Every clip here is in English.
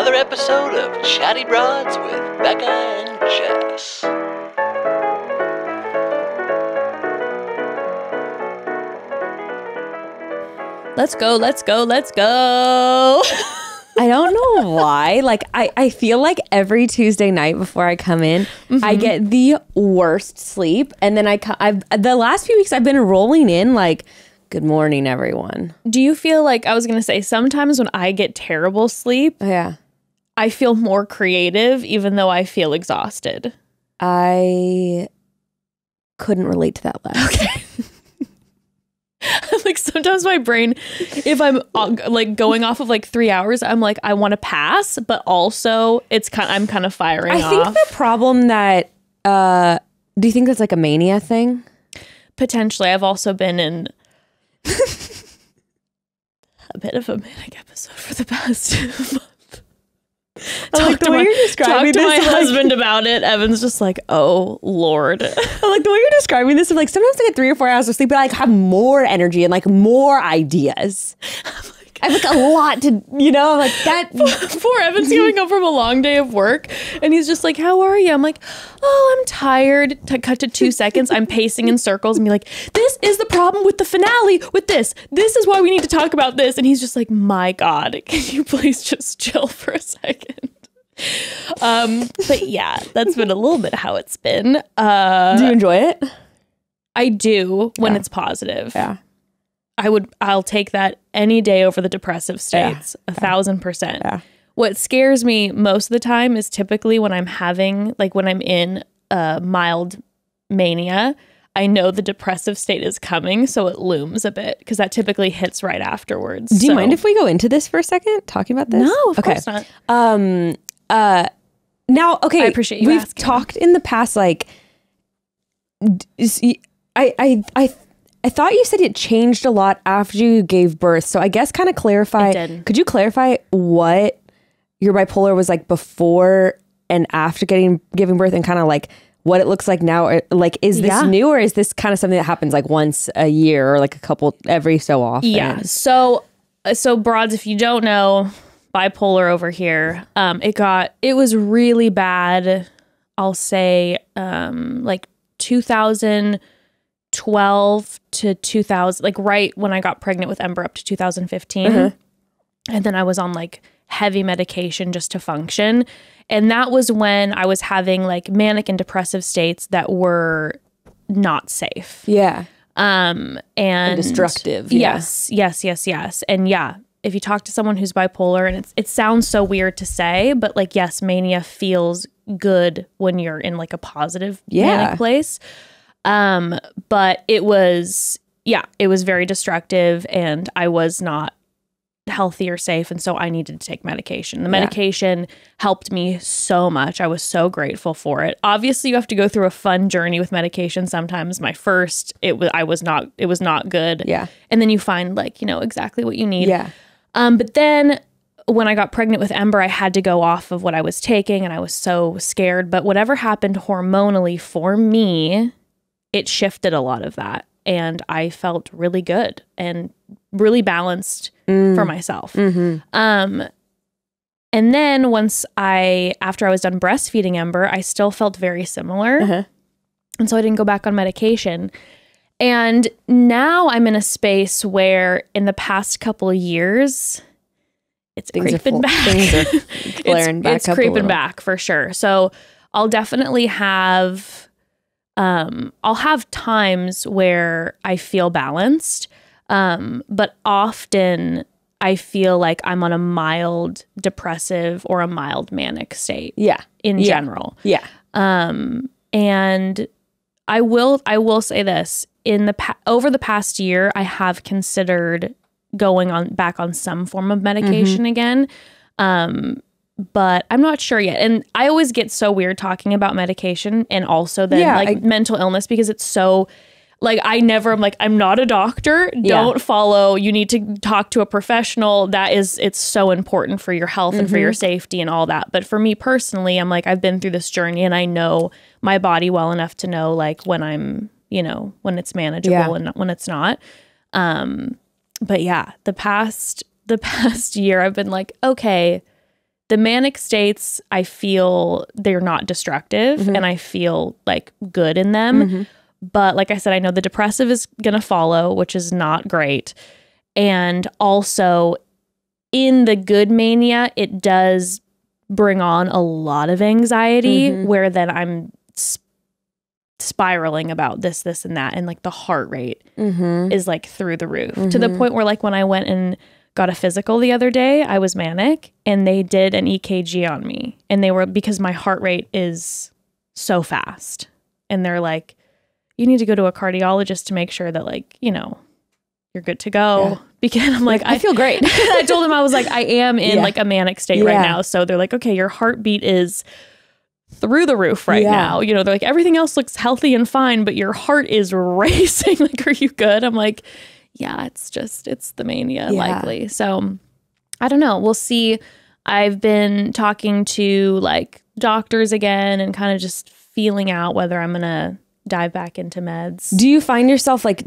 another episode of Chatty Broads with Becca and Jess. Let's go, let's go, let's go. I don't know why. Like, I feel like every Tuesday night before I come in, I get the worst sleep. And then the last few weeks I've been rolling in like, good morning, everyone. Do you feel like, I was going to say, sometimes when I get terrible sleep, Yeah. I feel more creative even though I feel exhausted? I couldn't relate to that last. Okay. Like sometimes my brain, if I'm like going off of like 3 hours, I'm like, I want to pass, but also I'm kind of firing off. I think the problem that, do you think that's like a mania thing? Potentially. I've also been in a bit of a manic episode for the past month. Like the way you're describing this. Talk to my this, husband about it. Evan's just like, oh, Lord. I like the way you're describing this. Like sometimes I get 3 or 4 hours of sleep, but I like have more energy and like more ideas. I have like a lot to, I'm like that. Poor Evan's coming home from a long day of work and he's just like, how are you? I'm like, oh, I'm tired. Cut to 2 seconds. I'm pacing in circles and be like, this is the problem with the finale with this. This is why we need to talk about this. And he's just like, my God, can you please just chill for a second? But yeah, that's been a little bit how it's been. Do you enjoy it? I do when it's positive. Yeah. I'll take that any day over the depressive states, 1,000%. Yeah. What scares me most of the time is typically when I'm in a mild mania, I know the depressive state is coming, so it looms a bit because that typically hits right afterwards. Do you mind if we go into this for a second, talking about this? No, of course not. Now, okay, I appreciate you we've asking. talked in the past, like, I thought you said it changed a lot after you gave birth. So I guess kind of clarify. It did. Could you clarify what your bipolar was like before and after giving birth, and kind of like what it looks like now? Or, like, is this new, or is this kind of something that happens like once a year or like a couple every so often? Yeah. So broads, if you don't know, bipolar over here, it was really bad. I'll say like 2012 to 2000, like right when I got pregnant with Ember up to 2015. And then I was on like heavy medication just to function. And that was when I was having like manic and depressive states that were not safe. Yeah. And destructive. Yes. And yeah, if you talk to someone who's bipolar, and it sounds so weird to say, but like, yes, mania feels good when you're in like a positive manic place. But it was very destructive and I was not healthy or safe. And so I needed to take medication. The medication helped me so much. I was so grateful for it. Obviously you have to go through a fun journey with medication. Sometimes my first, it was not good. Yeah. And then you find like, exactly what you need. Yeah. But then when I got pregnant with Ember, I had to go off of what I was taking and I was so scared. But whatever happened hormonally for me, it shifted a lot of that. And I felt really good and really balanced for myself. And then after I was done breastfeeding Ember, I still felt very similar. And so I didn't go back on medication. And now I'm in a space where in the past couple of years, it's creeping back. Things are flaring back it's up creeping back for sure. So I'll definitely have... I'll have times where I feel balanced, but often I feel like I'm on a mild depressive or a mild manic state. In general. And I will say this, over the past year, I have considered going back on some form of medication again. But I'm not sure yet. And I always get so weird talking about medication and also then mental illness, because it's so like, I'm not a doctor. Don't follow. You need to talk to a professional. It's so important for your health and for your safety and all that. But for me personally, I'm like, I've been through this journey and I know my body well enough to know like when I'm, when it's manageable and when it's not. But yeah, the past year I've been like, okay, The manic states, I feel they're not destructive and I feel like good in them. But like I said, I know the depressive is going to follow, which is not great. And also in the good mania, it does bring on a lot of anxiety where then I'm spiraling about this and that. And like the heart rate is like through the roof to the point where like when I went and got a physical the other day, I was manic and they did an EKG on me and they were, because my heart rate is so fast and they're like, you need to go to a cardiologist to make sure that like, you know, you're good to go. Yeah. Because I'm like, I feel great. I told them I was like, I am in like a manic state right now. So they're like, okay, your heartbeat is through the roof right now. You know, they're like, everything else looks healthy and fine, but your heart is racing. Like, are you good? I'm like, yeah, it's the mania likely. So I don't know. We'll see. I've been talking to like doctors again and kind of just feeling out whether I'm going to dive back into meds. Do you find yourself like,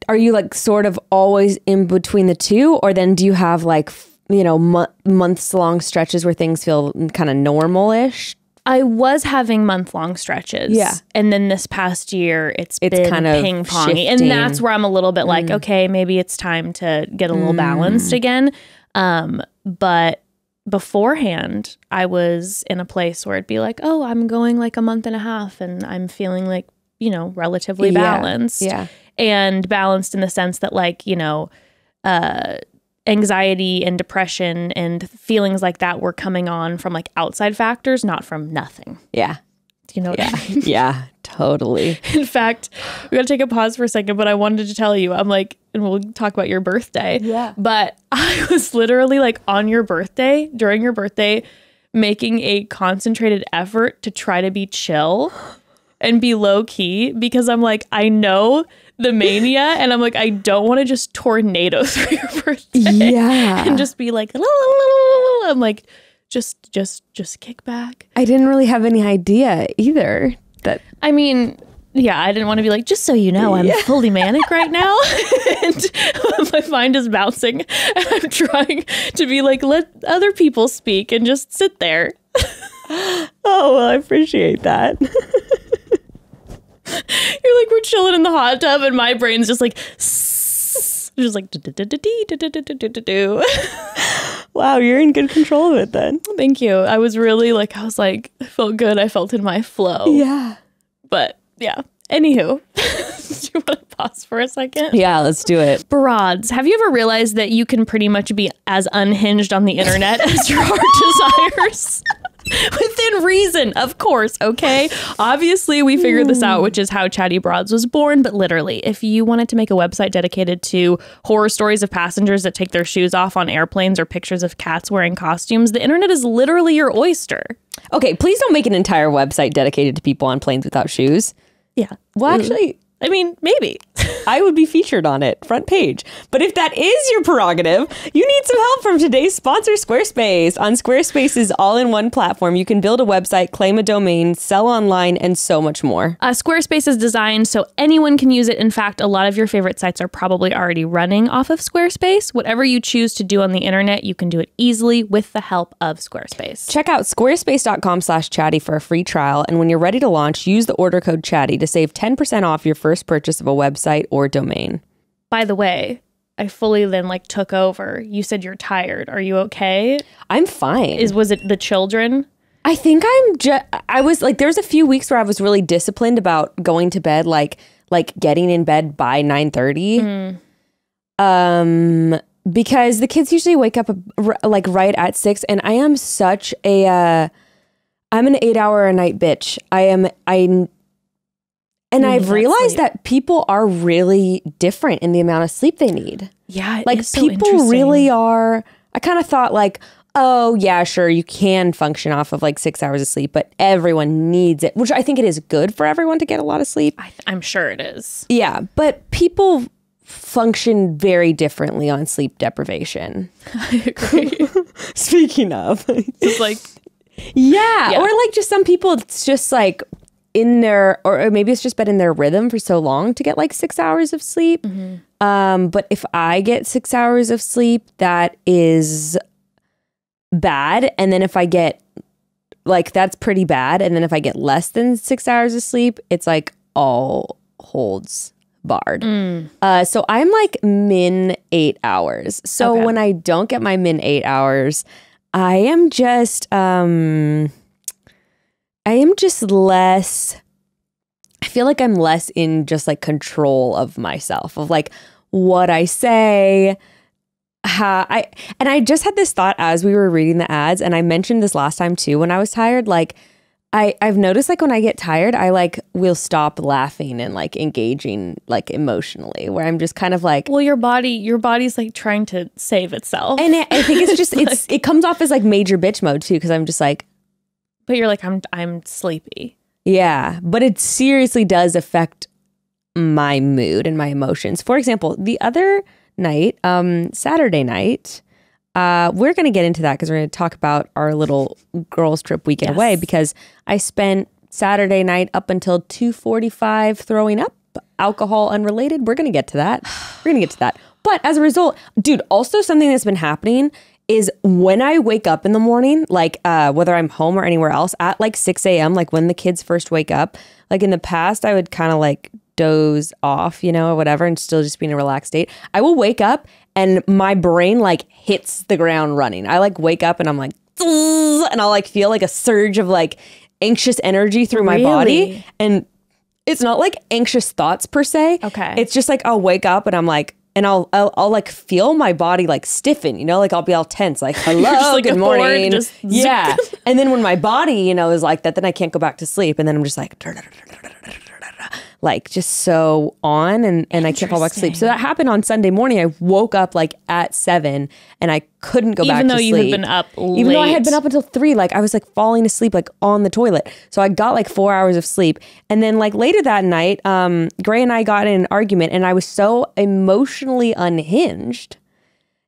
are you like sort of always in between the two? Or then do you have like, you know, months long stretches where things feel kind of normal-ish? I was having month-long stretches. Yeah. And then this past year, it's been kind of ping-pongy. And that's where I'm a little bit like, okay, maybe it's time to get a little balanced again. But beforehand, I was in a place where it'd be like, oh, I'm going like a month and a half and I'm feeling like, you know, relatively balanced. Yeah. And balanced in the sense that like, you know, anxiety and depression and feelings like that were coming on from like outside factors, not from nothing. Yeah. Do you know what I mean? Yeah, totally. In fact, we got to take a pause for a second, but I wanted to tell you, I'm like, and we'll talk about your birthday. Yeah. But I was literally like on your birthday, during your birthday, making a concentrated effort to try to be chill and be low key because I'm like, I know the mania and I'm like, I don't want to just tornado through your birthday. Yeah. And just be like, la, la, la, la. I'm like, just kick back. I didn't really have any idea either. I mean, yeah, I didn't want to be like, just so you know, I'm fully manic right now. And my mind is bouncing. And I'm trying to be like, let other people speak and just sit there. Oh, well, I appreciate that. You're like, we're chilling in the hot tub and my brain's just like, just like, wow, you're in good control of it then. Thank you. I was really like, I felt good. I felt in my flow. Yeah. But yeah. Anywho, do you want to pause for a second? Yeah, let's do it. Broads, have you ever realized that you can pretty much be as unhinged on the internet as your heart desires? Within reason, of course, okay? Obviously, we figured this out, which is how Chatty Broads was born. But literally, if you wanted to make a website dedicated to horror stories of passengers that take their shoes off on airplanes or pictures of cats wearing costumes, the internet is literally your oyster. Okay, please don't make an entire website dedicated to people on planes without shoes. Yeah. Well, actually, I mean, maybe. I would be featured on it, front page. But if that is your prerogative, you need some help from today's sponsor, Squarespace. On Squarespace's all-in-one platform, you can build a website, claim a domain, sell online, and so much more. Squarespace is designed so anyone can use it. In fact, a lot of your favorite sites are probably already running off of Squarespace. Whatever you choose to do on the internet, you can do it easily with the help of Squarespace. Check out squarespace.com/chatty for a free trial. And when you're ready to launch, use the order code chatty to save 10% off your first purchase of a website or domain. By the way, I fully then like took over. You said you're tired. Are you okay? I'm fine. Was it the children? I think I was like, there's a few weeks where I was really disciplined about going to bed, like getting in bed by 9:30. Because the kids usually wake up like right at 6, and I am such I'm an 8-hour-a-night bitch. And I've realized that people are really different in the amount of sleep they need. Yeah, like people really are. I kind of thought like, oh yeah, sure, you can function off of like 6 hours of sleep, but everyone needs it, which I think it is good for everyone to get a lot of sleep. I'm sure it is. Yeah, but people function very differently on sleep deprivation. I agree. Speaking of, it's like, yeah, or like just some people, it's just like in their, or maybe it's just been in their rhythm for so long to get like 6 hours of sleep. But if I get 6 hours of sleep, that is bad. And then if I get like, that's pretty bad. And then if I get less than 6 hours of sleep, it's like all holds barred. So I'm like min 8 hours. So Okay. when I don't get my min 8 hours, I am just less, I feel like I'm less in just like control of myself, of like what I say. I just had this thought as we were reading the ads, and I mentioned this last time too when I was tired. Like I've noticed like when I get tired, I like will stop laughing and like engaging like emotionally, where I'm just kind of like, Well, your body's like trying to save itself. and I think it's just it comes off as like major bitch mode too, because I'm just like, But you're like, I'm sleepy. yeah, but it seriously does affect my mood and my emotions. For example, the other night, Saturday night, we're going to get into that because we're going to talk about our little girls trip weekend Yes. away, because I spent Saturday night up until 2:45 throwing up, alcohol unrelated. We're going to get to that. But as a result, dude, also something that's been happening is when I wake up in the morning, like whether I'm home or anywhere else at like 6 a.m., like when the kids first wake up, like in the past, I would kind of like doze off, you know, or whatever, and still just be in a relaxed state. I will wake up and my brain like hits the ground running. I like wake up and I'm like, "Zzz," and I'll like feel like a surge of like anxious energy through my body. Really? And it's not like anxious thoughts per se. Okay. It's just like I'll wake up and I'm like, and I'll like feel my body like stiffen, you know, like I'll be all tense, like, hello, just like good a board, morning. just Yeah. And then when my body, you know, is like that, then I can't go back to sleep. And then I'm just like just so on and I can't fall back to sleep. So that happened on Sunday morning. I woke up like at 7 and I couldn't go back to Even though sleep. you had been up Even though I had late. been up until 3, like I was like falling asleep like on the toilet. So I got like 4 hours of sleep. And then like later that night, Gray and I got in an argument and I was so emotionally unhinged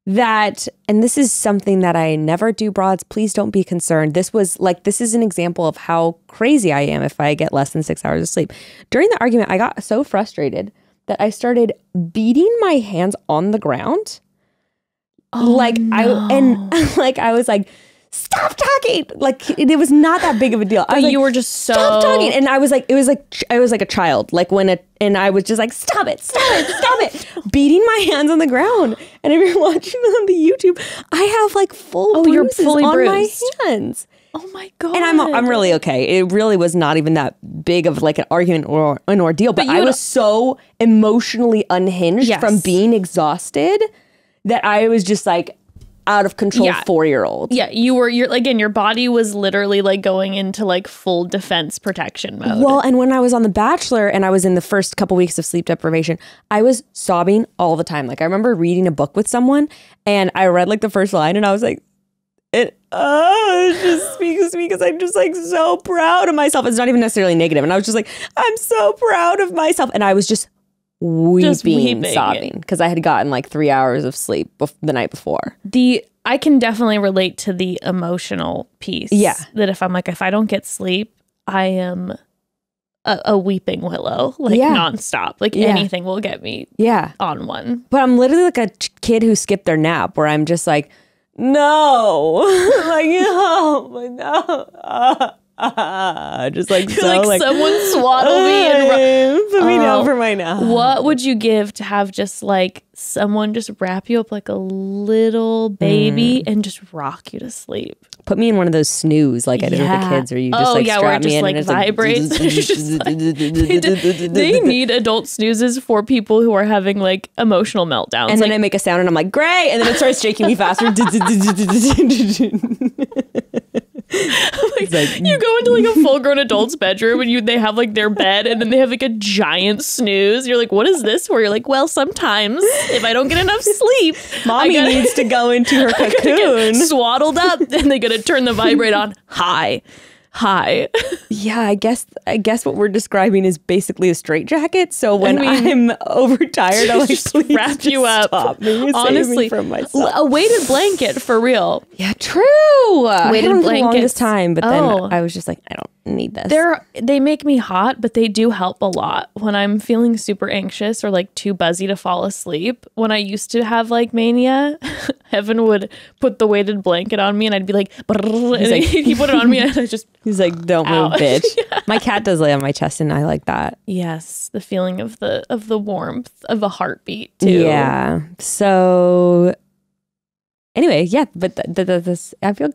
that, and this is something that I never do, broads, please don't be concerned. This is an example of how crazy I am if I get less than 6 hours of sleep. During the argument, I got so frustrated that I started beating my hands on the ground. I was like, stop talking. Like it was not that big of a deal. I was But like, you were just so stop talking. And I was like a child, like and I was just like, stop it, beating my hands on the ground. And if you're watching on the YouTube, I have like full you're bruises fully on bruised. my hands. Oh my God. And I'm really okay. It really was not even that big of like an argument or an ordeal, but you I would- was so emotionally unhinged Yes. from being exhausted that I was just like out of control Yeah. 4-year-old. Yeah, your body was literally like going into like full defense protection mode. Well, and when I was on The Bachelor and I was in the first couple weeks of sleep deprivation, I was sobbing all the time. Like I remember reading a book with someone and I read like the first line and I was like, it just speaks to me because I'm just like so proud of myself. It's not even necessarily negative. And I was just like, I'm so proud of myself. And I was just weeping. Sobbing because I had gotten like 3 hours of sleep the night before. I can definitely relate to the emotional piece. Yeah. That if I don't get sleep, I am a weeping willow, like Yeah. nonstop. Like Yeah. anything will get me Yeah. on one. But I'm literally like a kid who skipped their nap where I'm just like, no, like, no. Just like You're so like someone swaddle me and put me down Oh, for my nap. what would you give to have just like someone just wrap you up like a little baby and just rock you to sleep? Put me in one of those snooze like I did with the Yeah. kids where you just Oh, like yeah, where strap it me just, in like, and it's vibrates. It's just like- They need adult snoozes for people who are having like emotional meltdowns. and then like, I make a sound and I'm like, great, and then it starts shaking me faster. It's like, you go into like a full-grown adult's bedroom and they have like their bed and then they have like a giant snooze. You're like, what is this for? You're like, well, sometimes if I don't get enough sleep, mommy I gotta- needs to go into her I gotta cocoon. get swaddled up and they gotta turn the vibrate on high. high. Yeah, I guess what we're describing is basically a straitjacket. So when I'm overtired, I'm like, just please wrap just you up. Stop me. Honestly, Save me from myself. a weighted blanket for real. Yeah, true. Weighted I had them for the blankets. longest time, but then Oh. I was just like, I don't need this. They make me hot, but they do help a lot when I'm feeling super anxious or like too buzzy to fall asleep. When I used to have like mania, Evan would put the weighted blanket on me and I'd be like, and like- he put it on me and I just, He's like, don't move, Ow. bitch. My cat does lay on my chest, and I like that. yes, the feeling of the warmth of a heartbeat too. Yeah. So anyway, yeah, but this I feel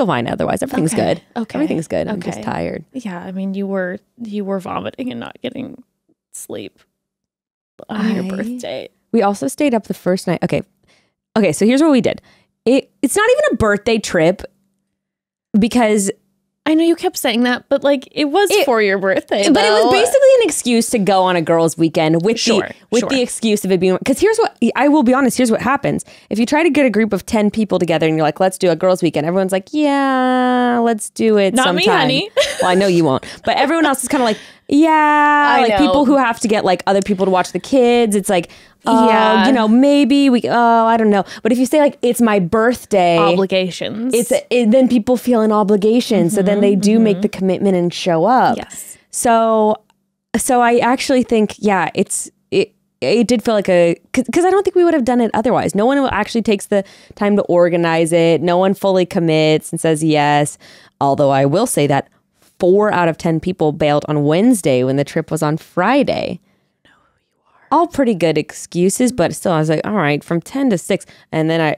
fine. Otherwise, everything's Okay. good. Okay. Everything's good. I'm just Okay. tired. Yeah, I mean, you were vomiting and not getting sleep on your I- birthday. We also stayed up the first night. Okay. So here's what we did. It's not even a birthday trip because I know you kept saying that, but like it was for your birthday. but it was though. basically an excuse to go on a girls' weekend with Sure. the excuse of it being, because here's what I will be honest. Here's what happens if you try to get a group of 10 people together and you're like, let's do a girls' weekend. Everyone's like, yeah, let's do it. Not me, sometime. honey. Well, I know you won't, but everyone else is kind of like, yeah, I like know. people who have to get like other people to watch the kids. It's like, Yeah. maybe I don't know. But if you say like, it's my birthday, Obligations. then people feel an obligation. So then they do make the commitment and show up. Yes. So I actually think, yeah, it did feel like because I don't think we would have done it otherwise. No one actually takes the time to organize it. No one fully commits and says yes. Although I will say that 4 out of 10 people bailed on Wednesday when the trip was on Friday. All pretty good excuses, but still I was like, all right, from 10 to 6. And then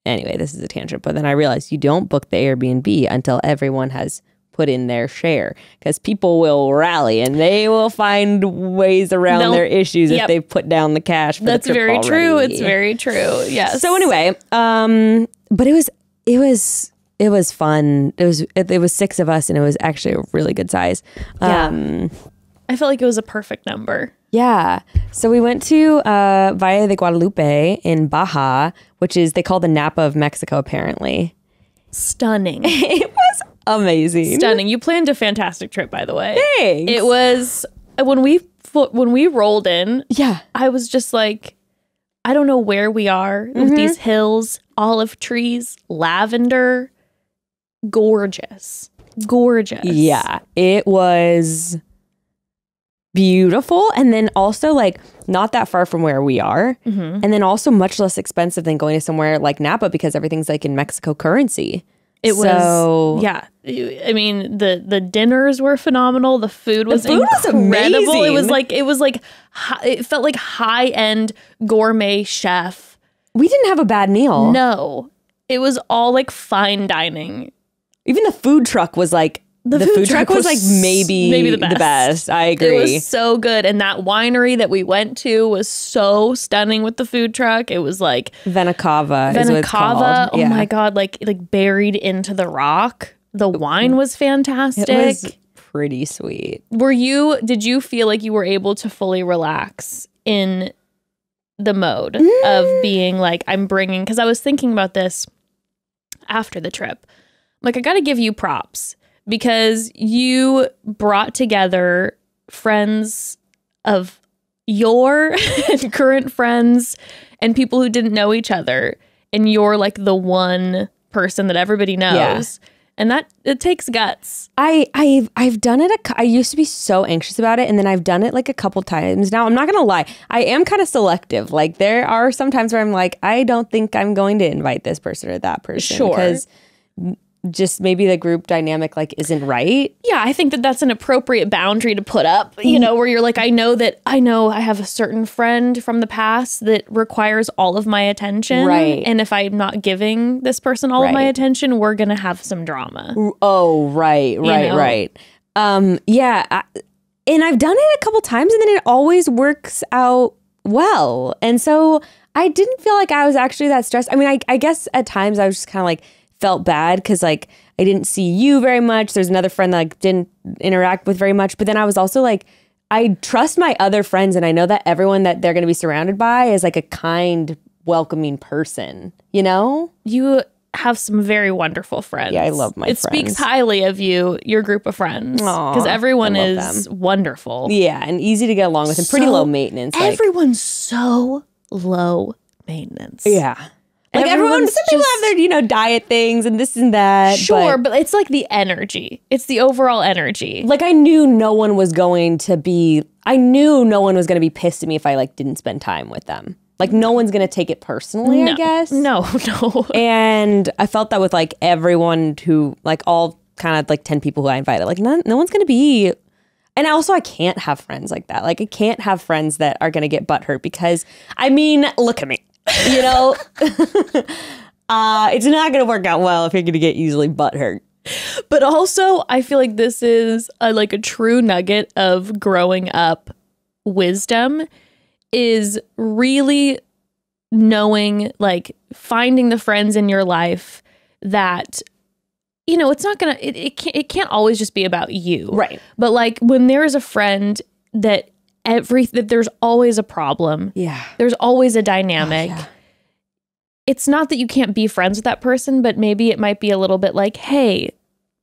anyway, this is a tangent, but then I realized you don't book the Airbnb until everyone has put in their share, because people will rally and they will find ways around their issues if Yep. they've put down the cash for That's the trip very already. true. It's very true. Yes. So anyway, but it was fun. It was 6 of us and it was actually a really good size. Yeah. I felt like it was a perfect number. Yeah. So we went to Valle de Guadalupe in Baja, which is, they call the Napa of Mexico, apparently. Stunning. It was amazing. Stunning. You planned a fantastic trip, by the way. Thanks. It was when we rolled in, Yeah. I was just like, I don't know where we are with these hills, olive trees, lavender. Gorgeous. Gorgeous. Yeah. It was beautiful. And then also like not that far from where we are. And then also much less expensive than going to somewhere like Napa, because everything's like in Mexico currency. It was, yeah. I mean, the dinners were phenomenal. The food was food was incredible. amazing. It was like it felt like high end gourmet chef. We didn't have a bad meal. No, it was all like fine dining. Even the food truck was like, the food truck was like maybe the best. I agree. It was so good. And that winery that we went to was so stunning with the food truck. It was like Venacava is what it's called. Venacava. Oh Yeah. my God. Like buried into the rock. The wine was fantastic. It was pretty sweet. Did you feel like you were able to fully relax in the mode of being like, because I was thinking about this after the trip. Like, I got to give you props because you brought together friends of your and current friends and people who didn't know each other. And you're like the one person that everybody knows. And that it takes guts. I've done it. I used to be so anxious about it, and then I've done it like a couple times. Now I'm not gonna lie, I am kind of selective. Like there are some times where I'm like, I don't think I'm going to invite this person or that person, Sure. because just maybe the group dynamic like isn't right. Yeah, I think that that's an appropriate boundary to put up, where you're like, I know I have a certain friend from the past that requires all of my attention. Right. And if I'm not giving this person all of my Right. attention, we're going to have some drama. Oh, right. know? Yeah. And I've done it a couple times, and then it always works out well. And so I didn't feel like I was actually that stressed. I mean, I guess at times I was just kind of like felt bad because like I didn't see you very much. There's another friend that like didn't interact with very much. But then I was also like, I trust my other friends, and I know that everyone that they're going to be surrounded by is like a kind, welcoming person, you know? have some very wonderful friends. Yeah, I love my It speaks highly of you, your group of friends, because everyone is wonderful. Yeah, and easy to get along with and pretty low maintenance. Everyone's so low maintenance. Yeah. Like everyone, some people have their, you know, diet things and this and that. Sure, but it's like the energy. It's the overall energy. Like I knew no one was going to be pissed at me if I like didn't spend time with them. Like no one's going to take it personally, I guess. No. And I felt that with like everyone who, like all kind of like 10 people who I invited, like no one's going to be. And also I can't have friends like that. Like I can't have friends that are going to get butthurt because, I mean, look at me. You know, it's not going to work out well if you're going to get easily butthurt. But also, I feel like this is like a true nugget of growing up wisdom is really knowing, like finding the friends in your life that, you know, it's not going to, it can't always just be about you. Right. But like when there is a friend that there's always a problem. Yeah. There's always a dynamic. Oh, yeah. It's not that you can't be friends with that person, but maybe it might be a little bit like, hey,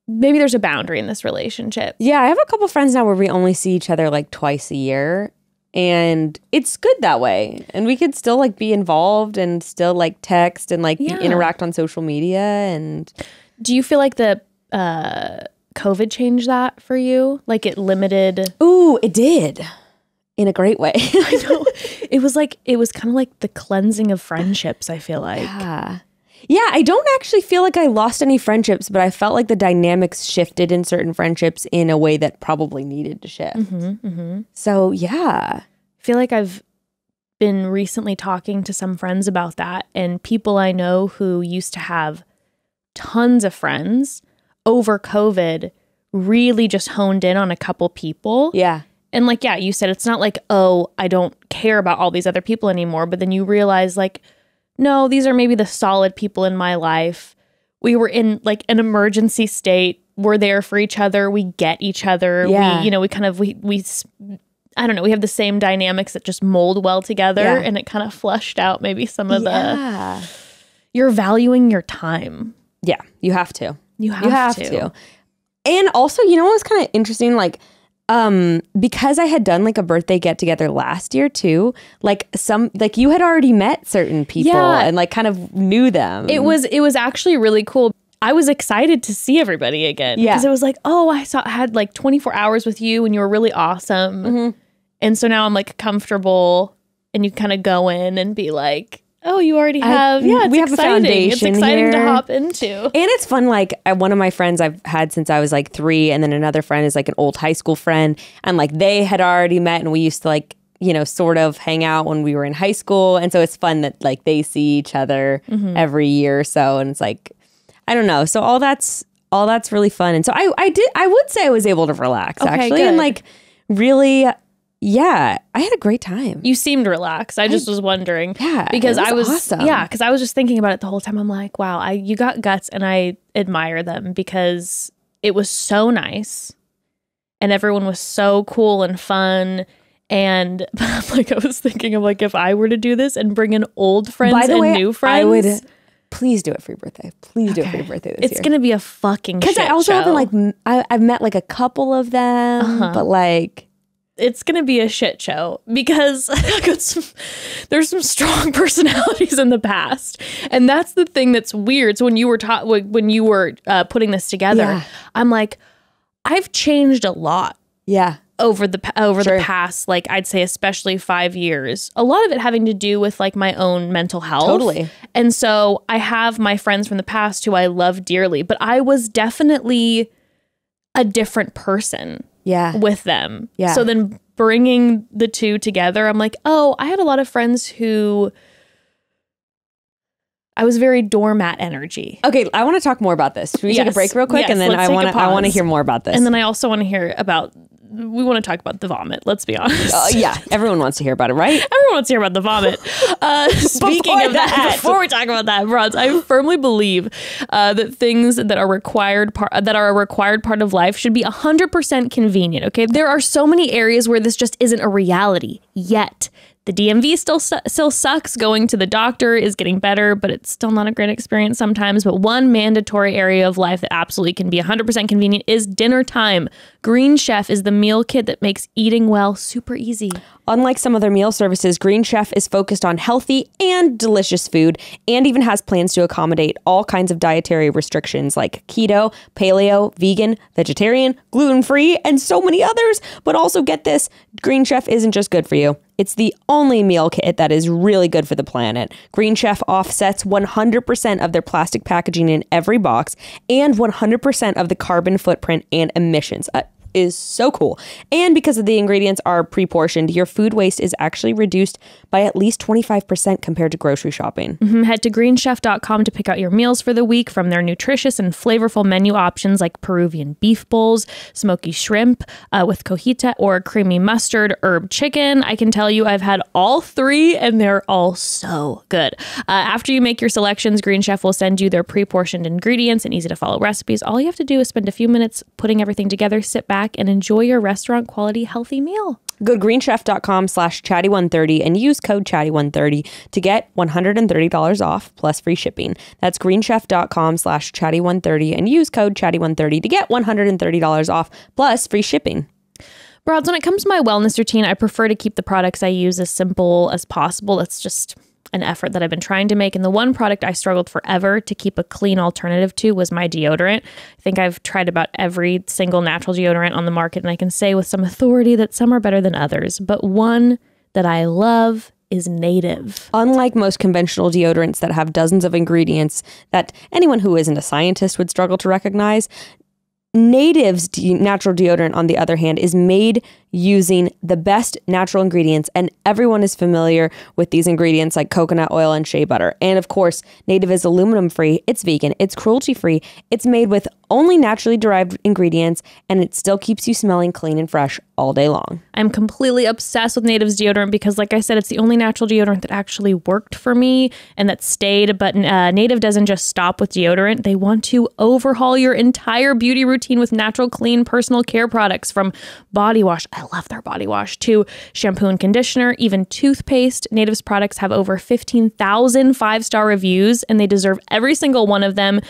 maybe there's a boundary in this relationship. Yeah, I have a couple friends now where we only see each other like twice a year. And it's good that way. And we could still like be involved and still like text and like interact on social media. And do you feel like the COVID changed that for you? Like it limited? Ooh, it did. In a great way. I know. It was kind of like the cleansing of friendships, I feel like. Yeah, I don't actually feel like I lost any friendships, but I felt like the dynamics shifted in certain friendships in a way that probably needed to shift. So, yeah. I feel like I've been recently talking to some friends about that, and people I know who used to have tons of friends over COVID really just honed in on a couple people. Yeah. And like, yeah, you said it's not like, oh, I don't care about all these other people anymore. But then you realize like, no, these are maybe the solid people in my life. We were in like an emergency state. We're there for each other. We get each other. Yeah. We, you know, we I don't know. We have the same dynamics that just mold well together. Yeah. And it kind of flushed out maybe some of you're valuing your time. Yeah, you have to. You have to. And also, you know what was kind of interesting? Like, because I had done like a birthday get together last year too, like you had already met certain people and like kind of knew them. It was actually really cool. I was excited to see everybody again. Yeah. Because it was like, oh, I had like 24 hours with you and you were really awesome. And so now I'm like comfortable and you kind of go in and be like, oh, you already have, we have a foundation. It's exciting to hop into. And it's fun. Like one of my friends I've had since I was like 3, and then another friend is like an old high school friend. And like they had already met and we used to like, you know, sort of hang out when we were in high school. And so it's fun that like they see each other every year or so. And it's like, I don't know. So all that's really fun. And so I would say I was able to relax actually. Good. And like really, yeah, I had a great time. You seemed relaxed. I just was wondering. Yeah, because I was awesome. Yeah, because I was just thinking about it the whole time. I'm like, wow, you got guts, and I admire them because it was so nice, and everyone was so cool and fun. And like I was thinking of like if I were to do this and bring in old friends new friends, I would. Please do it for your birthday. Please do it for your birthday this year. It's gonna be a fucking shit because I also show. haven't like I've met like a couple of them, but like. It's going to be a shit show because there's some strong personalities in the past. And that's the thing that's weird. So when you were putting this together, I'm like, I've changed a lot. Yeah. Over the past, like I'd say, especially 5 years, a lot of it having to do with like my own mental health. Totally. And so I have my friends from the past who I love dearly, but I was definitely a different person. With them. Yeah. So then bringing the two together, I'm like, oh, I had a lot of friends who I was very doormat energy. Okay, I want to talk more about this. Should we take a break real quick? And then I want to hear more about this. And then I also want to hear about we want to talk about the vomit. Let's be honest. Yeah, everyone wants to hear about it, right? Everyone wants to hear about the vomit. Speaking of that, before we talk about that, Bronze, I firmly believe that things that are a required part of life should be 100% convenient. Okay, there are so many areas where this just isn't a reality yet. The DMV still sucks. Going to the doctor is getting better, but it's still not a great experience sometimes. But one mandatory area of life that absolutely can be 100% convenient is dinner time. Green Chef is the meal kit that makes eating well super easy. Unlike some other meal services, Green Chef is focused on healthy and delicious food and even has plans to accommodate all kinds of dietary restrictions like keto, paleo, vegan, vegetarian, gluten-free, and so many others. But also get this, Green Chef isn't just good for you. It's the only meal kit that is really good for the planet. Green Chef offsets 100% of their plastic packaging in every box and 100% of the carbon footprint and emissions. Is so cool. And because of the ingredients are pre-portioned, your food waste is actually reduced by at least 25% compared to grocery shopping. Head to greenchef.com to pick out your meals for the week from their nutritious and flavorful menu options like Peruvian beef bowls, smoky shrimp with cojita, or creamy mustard herb chicken. I can tell you I've had all three and they're all so good. After you make your selections, Green Chef will send you their pre-portioned ingredients and easy to follow recipes. All you have to do is spend a few minutes putting everything together, sit back, and enjoy your restaurant quality healthy meal. Go to greenchef.com/chatty130 and use code chatty130 to get $130 off plus free shipping. That's greenchef.com/chatty130 and use code chatty130 to get $130 off plus free shipping. Broads, when it comes to my wellness routine, I prefer to keep the products I use as simple as possible. That's just an effort that I've been trying to make. And the one product I struggled forever to keep a clean alternative to was my deodorant. I think I've tried about every single natural deodorant on the market, and I can say with some authority that some are better than others. But one that I love is Native. Unlike most conventional deodorants that have dozens of ingredients that anyone who isn't a scientist would struggle to recognize, Native's natural deodorant, on the other hand, is made using the best natural ingredients, and everyone is familiar with these ingredients like coconut oil and shea butter. And of course, Native is aluminum free, it's vegan, it's cruelty free, it's made with only naturally derived ingredients, and it still keeps you smelling clean and fresh all day long. I'm completely obsessed with Native's deodorant because, like I said, it's the only natural deodorant that actually worked for me and that stayed. But Native doesn't just stop with deodorant. They want to overhaul your entire beauty routine with natural, clean personal care products, from body wash, I love their body wash, to shampoo and conditioner, even toothpaste. Native's products have over 15,000 5-star reviews, and they deserve every single one of them.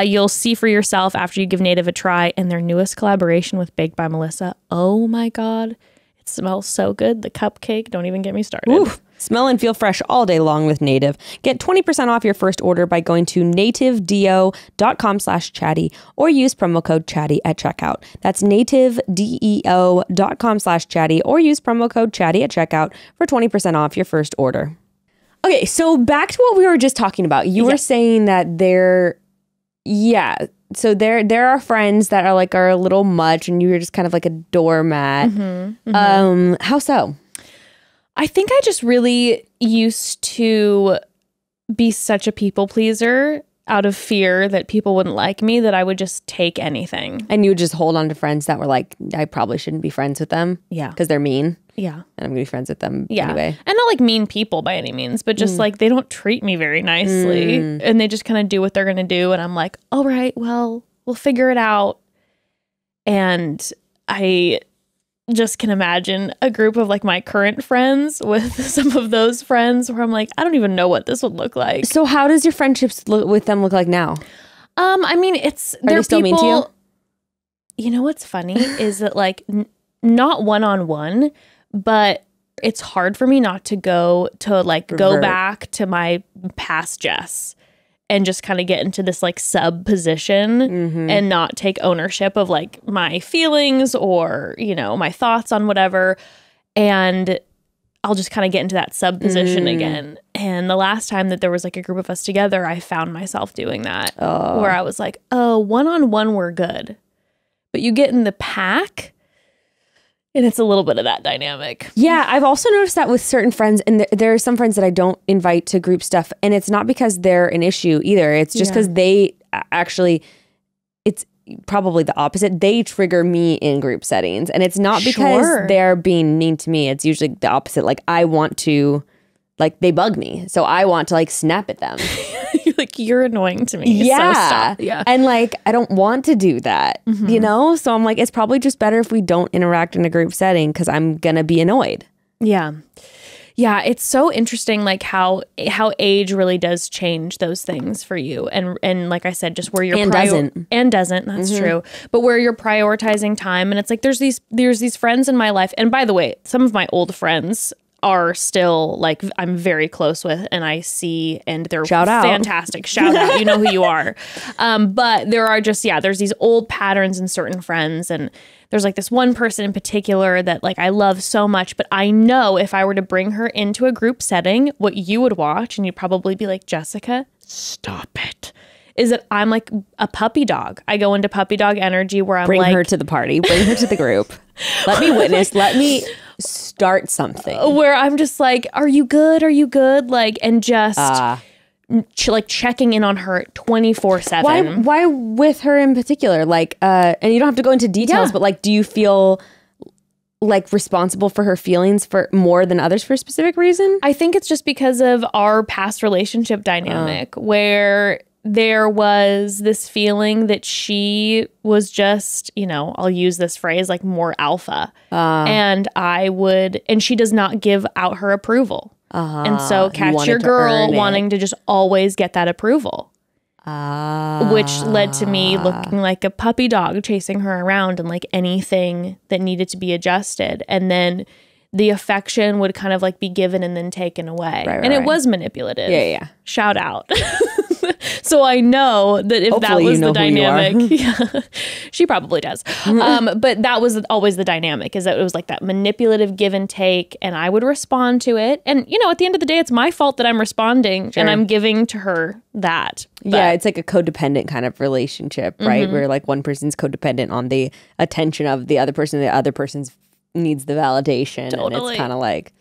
You'll see for yourself after you give Native a try. And their newest collaboration with Baked by Melissa, oh my God, it smells so good. The cupcake, don't even get me started. Ooh, smell and feel fresh all day long with Native. Get 20% off your first order by going to nativedeo.com/chatty or use promo code chatty at checkout. That's nativedeo.com/chatty or use promo code chatty at checkout for 20% off your first order. Okay, so back to what we were just talking about. You were saying that so there are friends that are a little much, and you're just kind of like a doormat. How so? I think I just really used to be such a people pleaser out of fear that people wouldn't like me, that I would just take anything. And you would just hold on to friends that were like, I probably shouldn't be friends with them. Yeah. Because they're mean. Yeah. And I'm going to be friends with them And anyway. not like mean people by any means, but just like they don't treat me very nicely. And they just kind of do what they're going to do. And I'm like, all right, well, we'll figure it out. And I just can imagine a group of like my current friends with some of those friends where I'm like, I don't even know what this would look like. So how does your friendships with them look like now? I mean, are they still mean to you? You know what's funny is that like not one-on-one, but it's hard for me not to go back to my past Jess and just kind of get into this like sub position and not take ownership of like my feelings or, you know, my thoughts on whatever. And I'll just kind of get into that sub position again. And the last time that there was like a group of us together, I found myself doing that where I was like, oh, one-on-one, we're good. But you get in the pack and it's a little bit of that dynamic. Yeah, I've also noticed that with certain friends, and there are some friends that I don't invite to group stuff, and it's not because they're an issue either. It's just because they actually, it's probably the opposite. They trigger me in group settings, and it's not because they're being mean to me. It's usually the opposite. Like I want to, like they bug me, so I want to like snap at them. Like you're annoying to me. Yeah. So stop. Yeah. And like, I don't want to do that, you know? So I'm like, it's probably just better if we don't interact in a group setting because I'm going to be annoyed. Yeah. Yeah, it's so interesting, like how age really does change those things for you, and like I said, just where you're doesn't. That's true, but where you're prioritizing time, and it's like there's these friends in my life, and by the way, some of my old friends are still like I'm very close with, and I see, and they're fantastic. Shout out, you know who you are. But there are just there's these old patterns in certain friends, and there's like this one person in particular that like I love so much, but I know if I were to bring her into a group setting, what you would watch, and you'd probably be like, Jessica, stop it, is that I'm like a puppy dog. I go into puppy dog energy where I'm bring her to the party, bring her to the group. Let me witness, let me start something. Where I'm just like, are you good? Are you good? Like, and just like checking in on her 24/7. Why with her in particular? Like, and you don't have to go into details, but like, do you feel like responsible for her feelings for more than others for a specific reason? I think it's just because of our past relationship dynamic where there was this feeling that she was just, I'll use this phrase, like more alpha. And she does not give out her approval. And so catch your girl wanting to just always get that approval. Which led to me looking like a puppy dog chasing her around and like anything that needed to be adjusted. And then the affection would kind of like be given and then taken away. Right. It was manipulative. Yeah. Shout out. So I know that if hopefully that was the dynamic, she probably does. But that was always the dynamic, is that it was like that manipulative give and take, and I would respond to it. And, at the end of the day, it's my fault that I'm responding and I'm giving to her that. But it's like a codependent kind of relationship, right? Where like one person's codependent on the attention of the other person, the other person's needs the validation. Totally. And it's kind of like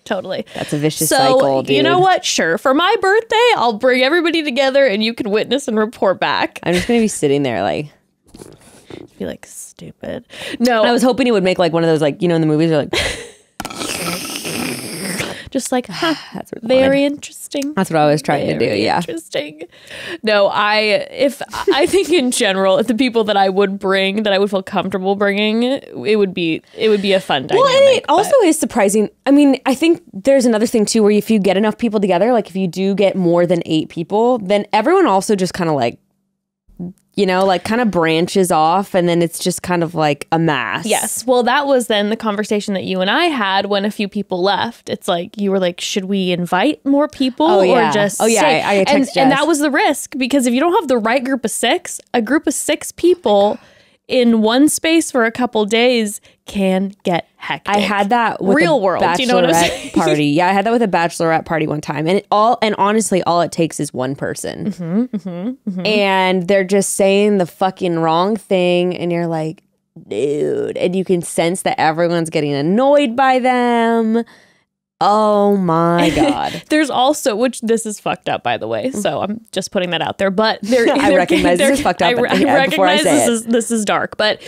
that's a vicious cycle, dude. You know what? Sure. For my birthday, I'll bring everybody together and you can witness and report back. I'm just gonna be sitting there like be like stupid. No. I was hoping he would make like one of those, like, in the movies are like just like, that's very interesting. That's what I was trying to do. Yeah. Interesting. No, I think in general, the people that I would bring, that I would feel comfortable bringing, it would be a fun dynamic. Well, and it also is surprising. I mean, I think there's another thing too, where if you get enough people together, like if you do get more than 8 people, then everyone also just kind of like, like kind of branches off, and then it's just kind of like a mass. Yes. Well, that was then the conversation that you and I had when a few people left. It's like, you were like, should we invite more people or just stay? I text Jess. And that was the risk, because if you don't have the right group of 6, a group of 6 people in one space for a couple days can get hectic. I had that with real a world bachelorette party. Yeah, I had that with a bachelorette party one time, and honestly, all it takes is one person, and they're just saying the fucking wrong thing, and you're like, dude, and you can sense that everyone's getting annoyed by them. Oh my God. There's also, which this is fucked up, by the way, so I'm just putting that out there, but I recognize this is fucked up. I recognize this is dark, but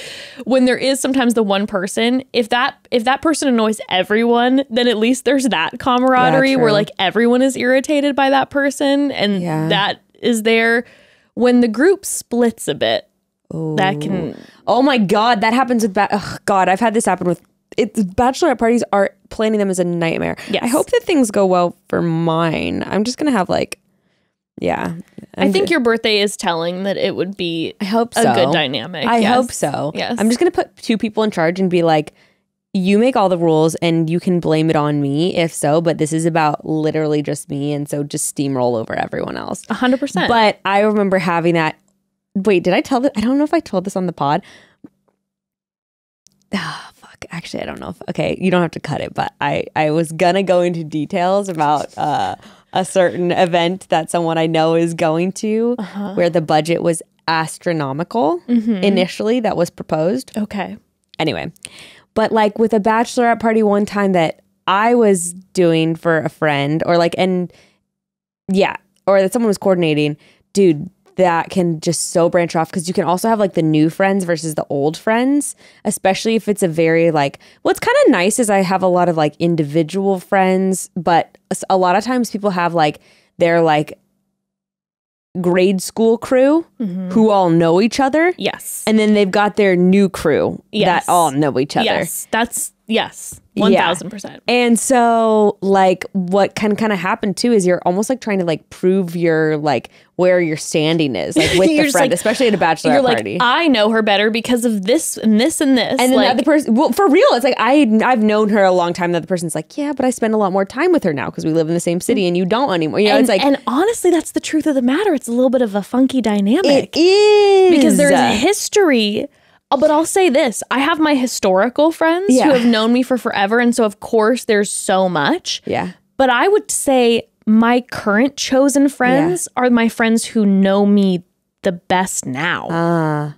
when there is sometimes the one person, if that person annoys everyone, then at least there's that camaraderie where like everyone is irritated by that person, and that is there. When the group splits a bit, that can... Oh my God, that happens with... God, I've had this happen with... Bachelorette parties are... Planning them is a nightmare. Yes. I hope that things go well for mine. I'm just going to have like... Yeah. I think your birthday is telling that it would be I hope a good dynamic. I hope so. Yes. I'm just going to put 2 people in charge and be like, you make all the rules and you can blame it on me if so, but this is about literally just me, and so just steamroll over everyone else. 100%. But I remember having that... Wait, did I tell this? I don't know if I told this on the pod. Actually, I don't know if... Okay, you don't have to cut it, but I was gonna go into details about a certain event that someone I know is going to, where the budget was astronomical initially that was proposed. Okay. Anyway, but like with a bachelorette party one time that I was doing for a friend, or like, and yeah, or that someone was coordinating, dude, that can just so branch off, because you can also have like the new friends versus the old friends, especially if it's a very like... What's kind of nice is I have a lot of like individual friends, but a lot of times people have like their like grade school crew who all know each other. Yes. And then they've got their new crew that all know each other. Yes. Yes. 1000%. And so like what can kind of happen too is you're almost like trying to like prove your like where your standing is like with the friend, especially at a bachelorette party. Like, I know her better because of this and this and this. And then like, the other person, well, for real, it's like I've known her a long time. The other person's like, yeah, but I spend a lot more time with her now because we live in the same city and you don't anymore. You know, it's like, and honestly, that's the truth of the matter. It's a little bit of a funky dynamic. It is because there's a history. But I'll say this, I have my historical friends who have known me for forever. And so, of course, there's so much. Yeah. But I would say my current chosen friends are my friends who know me the best now.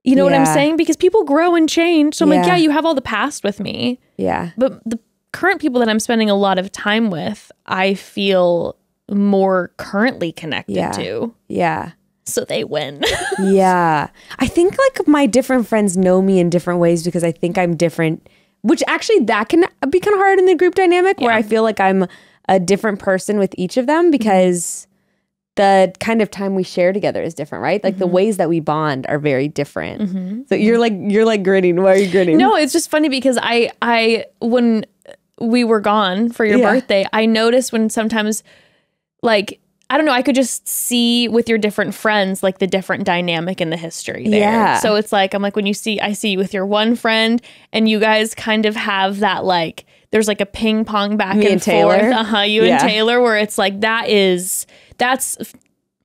You know what I'm saying? Because people grow and change. So I'm like, yeah, you have all the past with me. Yeah. But the current people that I'm spending a lot of time with, I feel more currently connected to. Yeah. So they win. Yeah. I think like my different friends know me in different ways because I think I'm different, which actually that can be kind of hard in the group dynamic where I feel like I'm a different person with each of them because the kind of time we share together is different, right? Like the ways that we bond are very different. So you're like grinning. Why are you grinning? No, it's just funny because I when we were gone for your birthday, I noticed when sometimes like I don't know, I could just see with your different friends, like the different dynamic in the history there. Yeah. So it's like, I'm like, I see you with your one friend and you guys kind of have that, like, there's like a ping pong back and Taylor. forth. You and Taylor, where it's like, that's,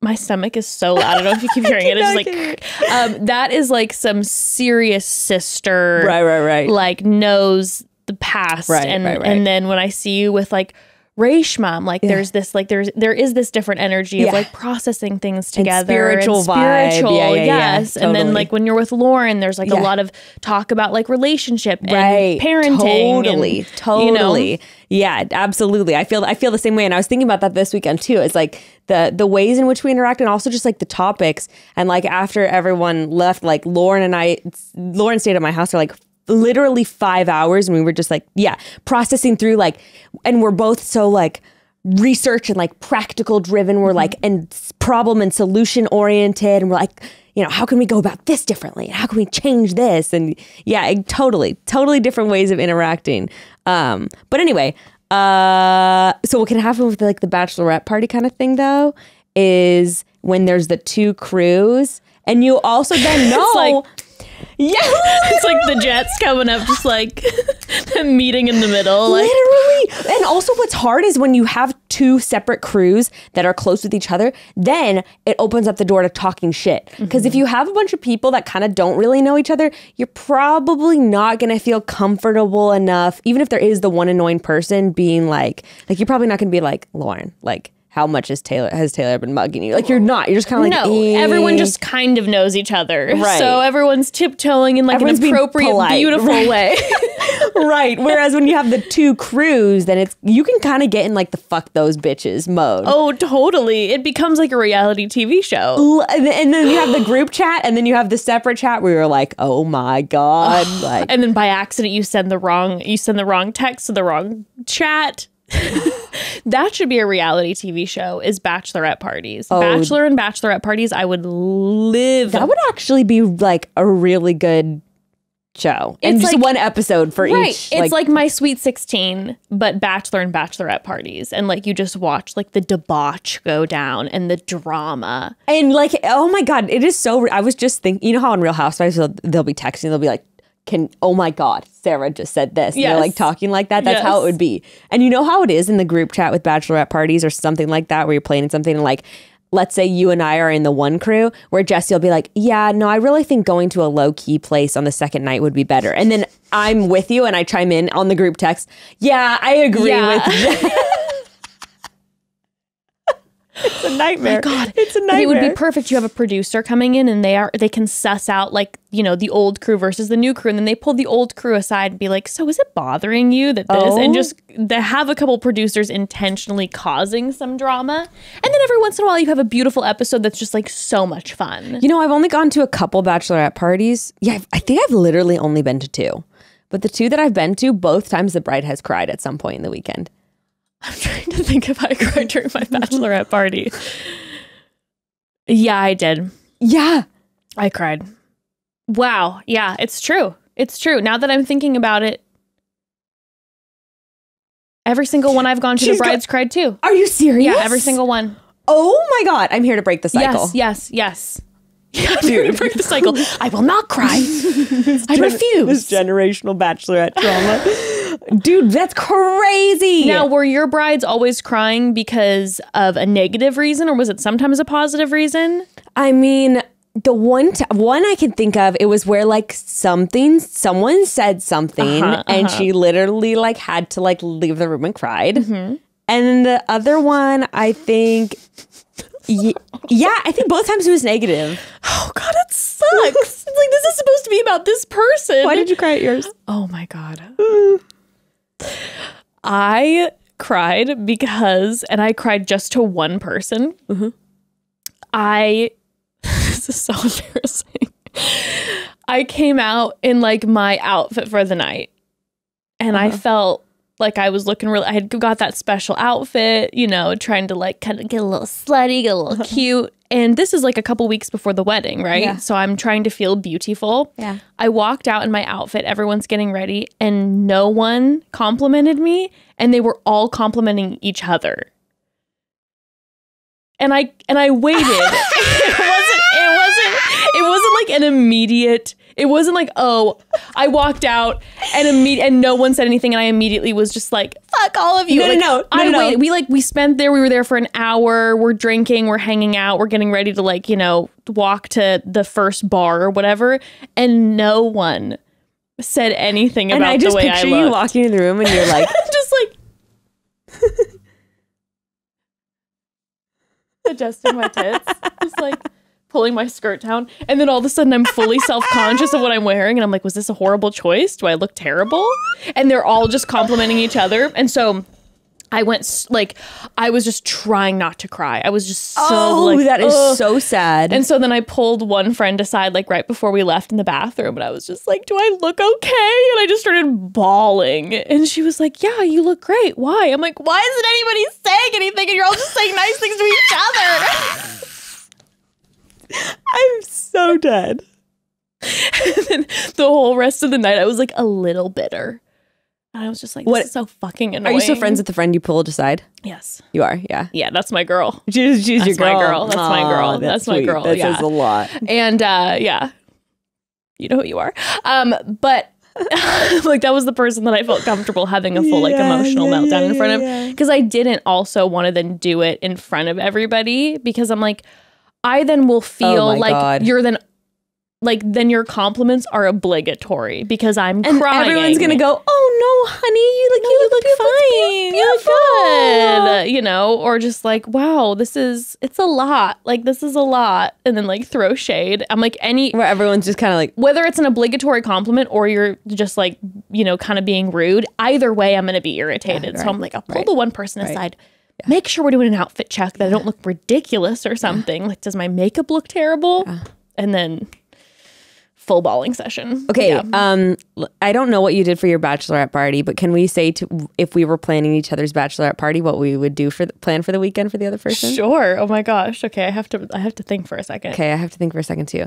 my stomach is so loud. I don't know if you keep hearing it. It's like, that is like some serious sister. Right. Like knows the past. Right. And then when I see you with like, Reshma, I'm like, there's this, like, there is this different energy of like processing things together. And spiritual vibe. Yes. Totally. And then like when you're with Lauren, there's like a lot of talk about like relationship and parenting. Totally. You know? Yeah, absolutely. I feel the same way. And I was thinking about that this weekend too. It's like the ways in which we interact and also just like the topics. And like after everyone left, like Lauren stayed at my house for like literally 5 hours and we were just like processing through like, and we're both so like research and like practical driven. We're like and problem and solution oriented and we're like, you know, how can we go about this differently? How can we change this? And totally different ways of interacting. But anyway, so what can happen with like the bachelorette party kind of thing though is when there's the two crews and you also then know it's like the Jets coming up, just like meeting in the middle. Like. Literally. And also what's hard is when you have two separate crews that are close with each other, then it opens up the door to talking shit. Because if you have a bunch of people that kind of don't really know each other, you're probably not going to feel comfortable enough, even if there is the one annoying person being like you're probably not going to be like, Lauren, like, how much has Taylor been mugging you? Like, you're not. You're just kind of like, everyone just kind of knows each other. Right. So everyone's tiptoeing in like an appropriate, beautiful way. Right. Whereas when you have the two crews, then you can kind of get in like the fuck those bitches mode. Oh, totally. It becomes like a reality TV show. And then you have the group chat and then you have the separate chat where you're like, oh my God. Like, and then by accident, you send the wrong text to the wrong chat. That should be a reality TV show is bachelorette parties. Bachelor and bachelorette parties, I would live. That would actually be like a really good show. And just like, one episode for each. It's like My Sweet 16, but bachelor and bachelorette parties. And like you just watch like the debauch go down and the drama. And like, oh my God, it is so, I was just thinking, you know how in Real Housewives they'll be texting, they'll be like, oh my God, Sarah just said this. Yes. And they're like talking like that. That's how it would be. And you know how it is in the group chat with bachelorette parties or something like that where you're planning something and like, let's say you and I are in the one crew where Jesse will be like, yeah, no, I really think going to a low key place on the second night would be better. And then I'm with you and I chime in on the group text. Yeah, I agree with that. It's a nightmare. Oh my God. It's a nightmare. It would be perfect. You have a producer coming in and they can suss out like, you know, the old crew versus the new crew. And then they pull the old crew aside and be like, so is it bothering you that this? And just they have a couple producers intentionally causing some drama. And then every once in a while you have a beautiful episode that's just like so much fun. You know, I've only gone to a couple bachelorette parties. Yeah, I think I've literally only been to two. But the two that I've been to, both times the bride has cried at some point in the weekend. I'm trying to think if I cried during my bachelorette party. Yeah, I did. Yeah. I cried. Wow. Yeah, it's true. It's true. Now that I'm thinking about it, Every single one I've gone to, the brides cried too. Are you serious? Yeah, every single one. Oh my God. I'm here to break the cycle. Yes. Yeah, I'm here to break the cycle. I will not cry. I refuse. This generational bachelorette trauma. Dude, that's crazy. Now, were your brides always crying because of a negative reason, or was it sometimes a positive reason? I mean, the one I can think of, it was where like someone said something and she literally like had to like leave the room and cried. And then the other one, I think, I think both times it was negative. Oh God, it sucks. It's like, this is supposed to be about this person. Why did you cry at yours? Oh my God. I cried because, and I cried just to one person. This is so embarrassing. I came out in like my outfit for the night, and I felt like I was looking really, I had got that special outfit, you know, trying to like kind of get a little slutty, get a little cute. And this is like a couple weeks before the wedding, right? Yeah. So I'm trying to feel beautiful. Yeah. I walked out in my outfit, everyone's getting ready, and no one complimented me, and they were all complimenting each other. And I waited. It wasn't like an immediate, it wasn't like, oh, I walked out and no one said anything, and I immediately was just like, fuck all of you. No. Waited. We spent there, we were there for an hour, we're drinking, we're hanging out, we're getting ready to like, you know, walk to the first bar or whatever, and no one said anything about the way I looked. And I just picture you walking in the room and you're like, just like adjusting my tits, just like pulling my skirt down, and then all of a sudden I'm fully self-conscious of what I'm wearing, and I'm like, was this a horrible choice? Do I look terrible? And they're all just complimenting each other, and so I went like, I was just trying not to cry. I was just so that is so sad. And so then I pulled one friend aside like right before we left in the bathroom, and I was just like, do I look okay? And I just started bawling, and she was like, yeah, you look great. Why? I'm like, why isn't anybody saying anything, and you're all just saying nice things to each other? I'm so dead. And then the whole rest of the night, I was like a little bitter. And I was just like, this is so fucking annoying. Are you still friends with the friend you pulled aside? Yes. You are, yeah. Yeah, that's my girl. She's your girl. My girl. That's my girl. That's my sweet. girl. That yeah. says a lot. And yeah, you know who you are. But like that was the person that I felt comfortable having a full like emotional meltdown in front of, because I didn't also want to then do it in front of everybody, because I'm like, I then will feel like God. you're then like, then your compliments are obligatory because I'm and crying. Everyone's gonna go, oh no, honey, you look fine. You look good. You know, or just like, wow, it's a lot. Like, this is a lot. And then like throw shade. I'm like, where everyone's just kind of like, whether it's an obligatory compliment or you're just like, you know, kind of being rude, either way, I'm going to be irritated. So I'm like, I'll pull the one person aside. Yeah. Make sure we're doing an outfit check, that I don't look ridiculous or something. Like, does my makeup look terrible? And then full bawling session. Okay. I don't know what you did for your bachelorette party, but can we say if we were planning each other's bachelorette party, what we would do plan for the weekend for the other person? Sure. Oh my gosh. Okay. I have to think for a second. Okay. I have to think for a second too.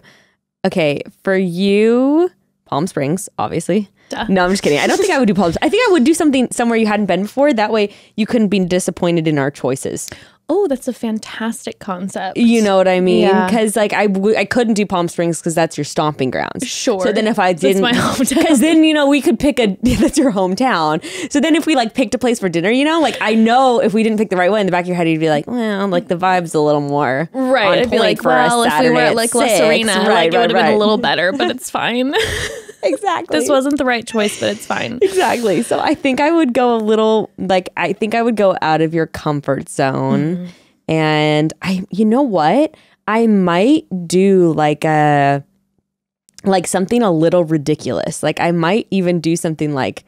Okay. For you, Palm Springs, obviously. Duh. No, I'm just kidding. I don't think I would do Palm Springs. I think I would do something somewhere you hadn't been before. That way you couldn't be disappointed in our choices. Oh, that's a fantastic concept. You know what I mean? Yeah. Because like I couldn't do Palm Springs because that's your stomping grounds. Sure. So then if I didn't, that's my hometown. Because then, you know, we could pick that's your hometown. So then if we like picked a place for dinner, you know, like I know if we didn't pick the right one, in the back of your head you'd be like, well, like the vibe's a little more right. I'd be like, well, if we were at like La Serena, like it would have been a little better, but it's fine. Exactly. This wasn't the right choice, but it's fine. Exactly. So I think I would go a little I think I would go out of your comfort zone. Mm-hmm. And you know what? I might do like something a little ridiculous. Like I might even do something like,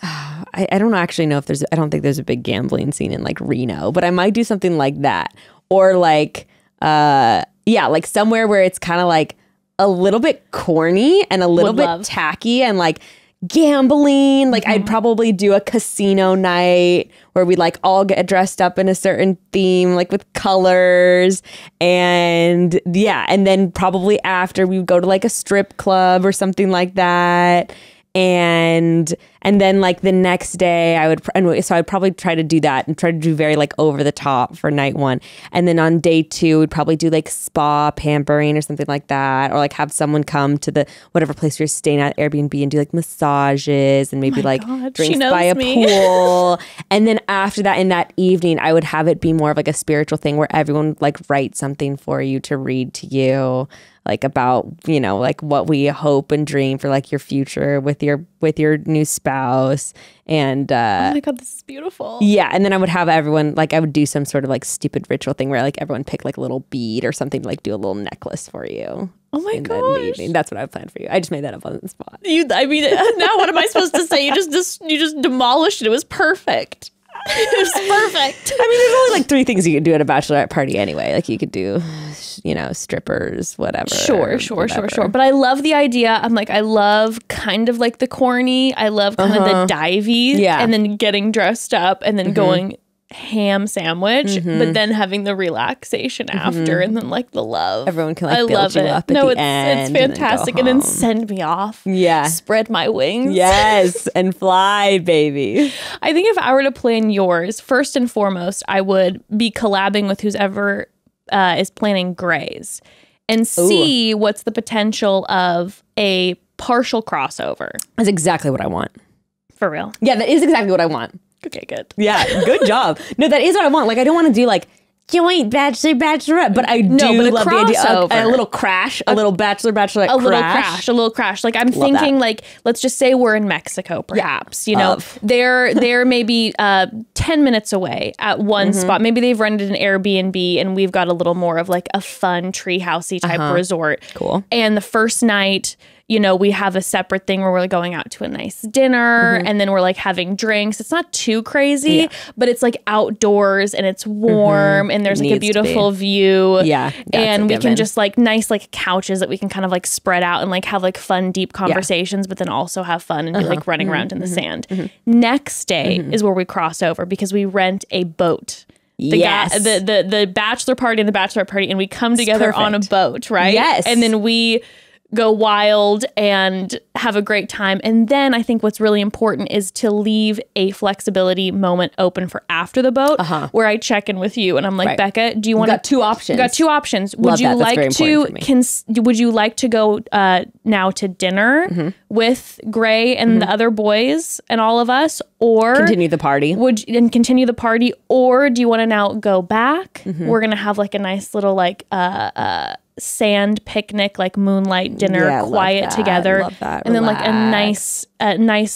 I don't actually know if I don't think there's a big gambling scene in like Reno, but I might do something like that. Or like, like somewhere where it's kind of like a little bit corny and a little bit tacky and like gambling. Like I'd probably do a casino night where we'd like all get dressed up in a certain theme, like with colors, and then probably after we would go to like a strip club or something like that. And And then like the next day so I'd probably try to do that and try to do very like over the top for night 1. And then on day 2, we'd probably do like spa pampering or something like that. Or like have someone come to the whatever place you're staying at, Airbnb, and do like massages and maybe drinks by a pool. And then after that, in that evening, I would have it be more of like a spiritual thing where everyone like writes something for you to read to you. Like about, you know, like what we hope and dream for like your future with your new spouse. And oh my God, this is beautiful. Yeah. And then I would have everyone, like I would do some sort of like stupid ritual thing where like everyone pick like a little bead or something to like do a little necklace for you. Oh my gosh. That's what I planned for you. I just made that up on the spot. I mean, now what am I supposed to say? You just demolished it. It was perfect. It was perfect. I mean, there's only like 3 things you could do at a bachelorette party anyway. Like you could do, you know, strippers, whatever. Sure. But I love the idea. I'm like, I love kind of like the corny. I love kind of the divey. Yeah. And then getting dressed up and then going ham sandwich, but then having the relaxation after and then like the love. Everyone can like build you up at the end. It's fantastic. And then send me off. Yeah. Spread my wings. Yes. And fly, baby. I think if I were to plan yours, first and foremost, I would be collabing with whoever is planning Gray's and see what's the potential of a partial crossover. That's exactly what I want. For real. Yeah, that is exactly what I want. Okay, good. Yeah, good job. No, that is what I want. Like, I don't want to do like joint bachelor, bachelorette, but I do love the idea of a little crash, a little bachelor, bachelorette a little crash. Like I'm thinking like, let's just say we're in Mexico, perhaps, you know, they're maybe 10 minutes away at one spot. Maybe they've rented an Airbnb and we've got a little more of like a fun treehousey type resort. Cool. And the first night, you know, we have a separate thing where we're going out to a nice dinner and then we're like having drinks. It's not too crazy, but it's like outdoors and it's warm and there's like a beautiful view. Yeah. And we can just like nice like couches that we can kind of like spread out and like have like fun, deep conversations, but then also have fun and be like running around in the sand. Next day is where we cross over because we rent a boat. The bachelor party and the bachelorette party, and we come together on a boat, right? Yes. And then we go wild and have a great time. And then I think what's really important is to leave a flexibility moment open for after the boat where I check in with you and I'm like, Becca, do you want to... Got 2 options. Got 2 options. Would you like to go now to dinner with Gray and the other boys and all of us, or continue the party? Continue the party, or do you want to now go back? We're going to have like a nice little like sand picnic, like moonlight dinner, quiet together, and then like a nice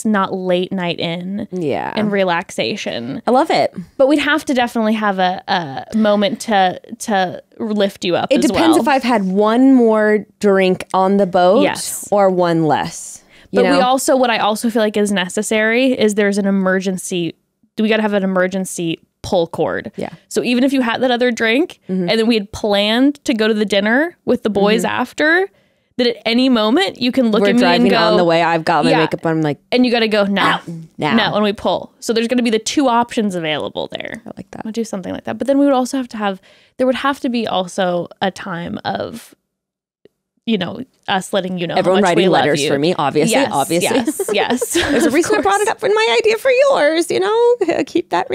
not late night in and relaxation. I love it. But we'd have to definitely have a moment to lift you up. It depends if I've had one more drink on the boat or one less. But what I also feel like is necessary is there's an emergency. We got to have an emergency pull cord. Yeah. So even if you had that other drink and then we had planned to go to the dinner with the boys after, that at any moment you can look at me and go... We're driving on the way, I've got my makeup on, I'm like... And you got to go, no, now. And we pull. So there's going to be the 2 options available there. I like that. We'll do something like that. But then we would also have to have... There would have to be also a time of... you know, us letting you know everyone how much writing we letters love you. for me, obviously. Yes. There's a reason I brought it up in my idea for yours, you know? Keep that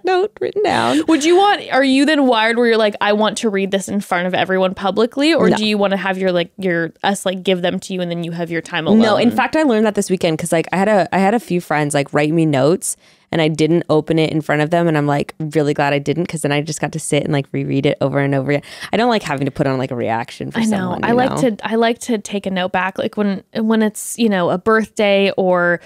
note written down. Are you then wired where you're like, I want to read this in front of everyone publicly? Or do you want to have us give them to you and then you have your time alone? No, in fact, I learned that this weekend because like I had a few friends like write me notes and I didn't open it in front of them. And I'm like really glad I didn't, because then I just got to sit and like reread it over and over again. I don't like having to put on like a reaction for someone. I like to take a note back. Like when it's, you know, a birthday or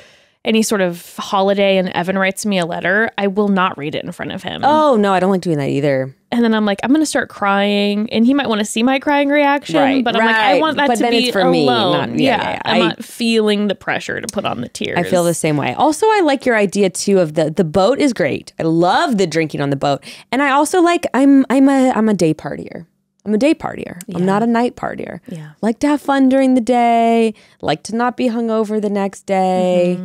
any sort of holiday and Evan writes me a letter, I will not read it in front of him. Oh, no, I don't like doing that either. And then I'm like, I'm going to start crying, and he might want to see my crying reaction, but I'm like, I want that to be for alone. Me. I'm not feeling the pressure to put on the tears. I feel the same way. Also, I like your idea too of the boat is great. I love the drinking on the boat, and I also like I'm a day partier. I'm a day partier. Yeah. I'm not a night partier. Yeah, like to have fun during the day. Like to not be hungover the next day.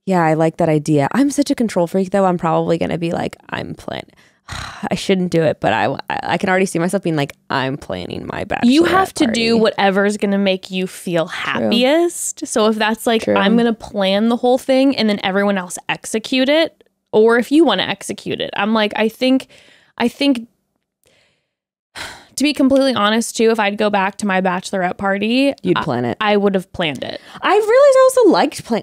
Yeah, I like that idea. I'm such a control freak, though. I'm probably going to be like, I'm planning. I shouldn't do it, but I can already see myself being like, I'm planning my bachelorette You have to party. do whatever's going to make you feel happiest. So if that's like, True. I'm going to plan the whole thing and then everyone else execute it, or if you want to execute it, I'm like, I think to be completely honest too, if I'd go back to my bachelorette party, You'd plan it. I would have planned it. I've realized I also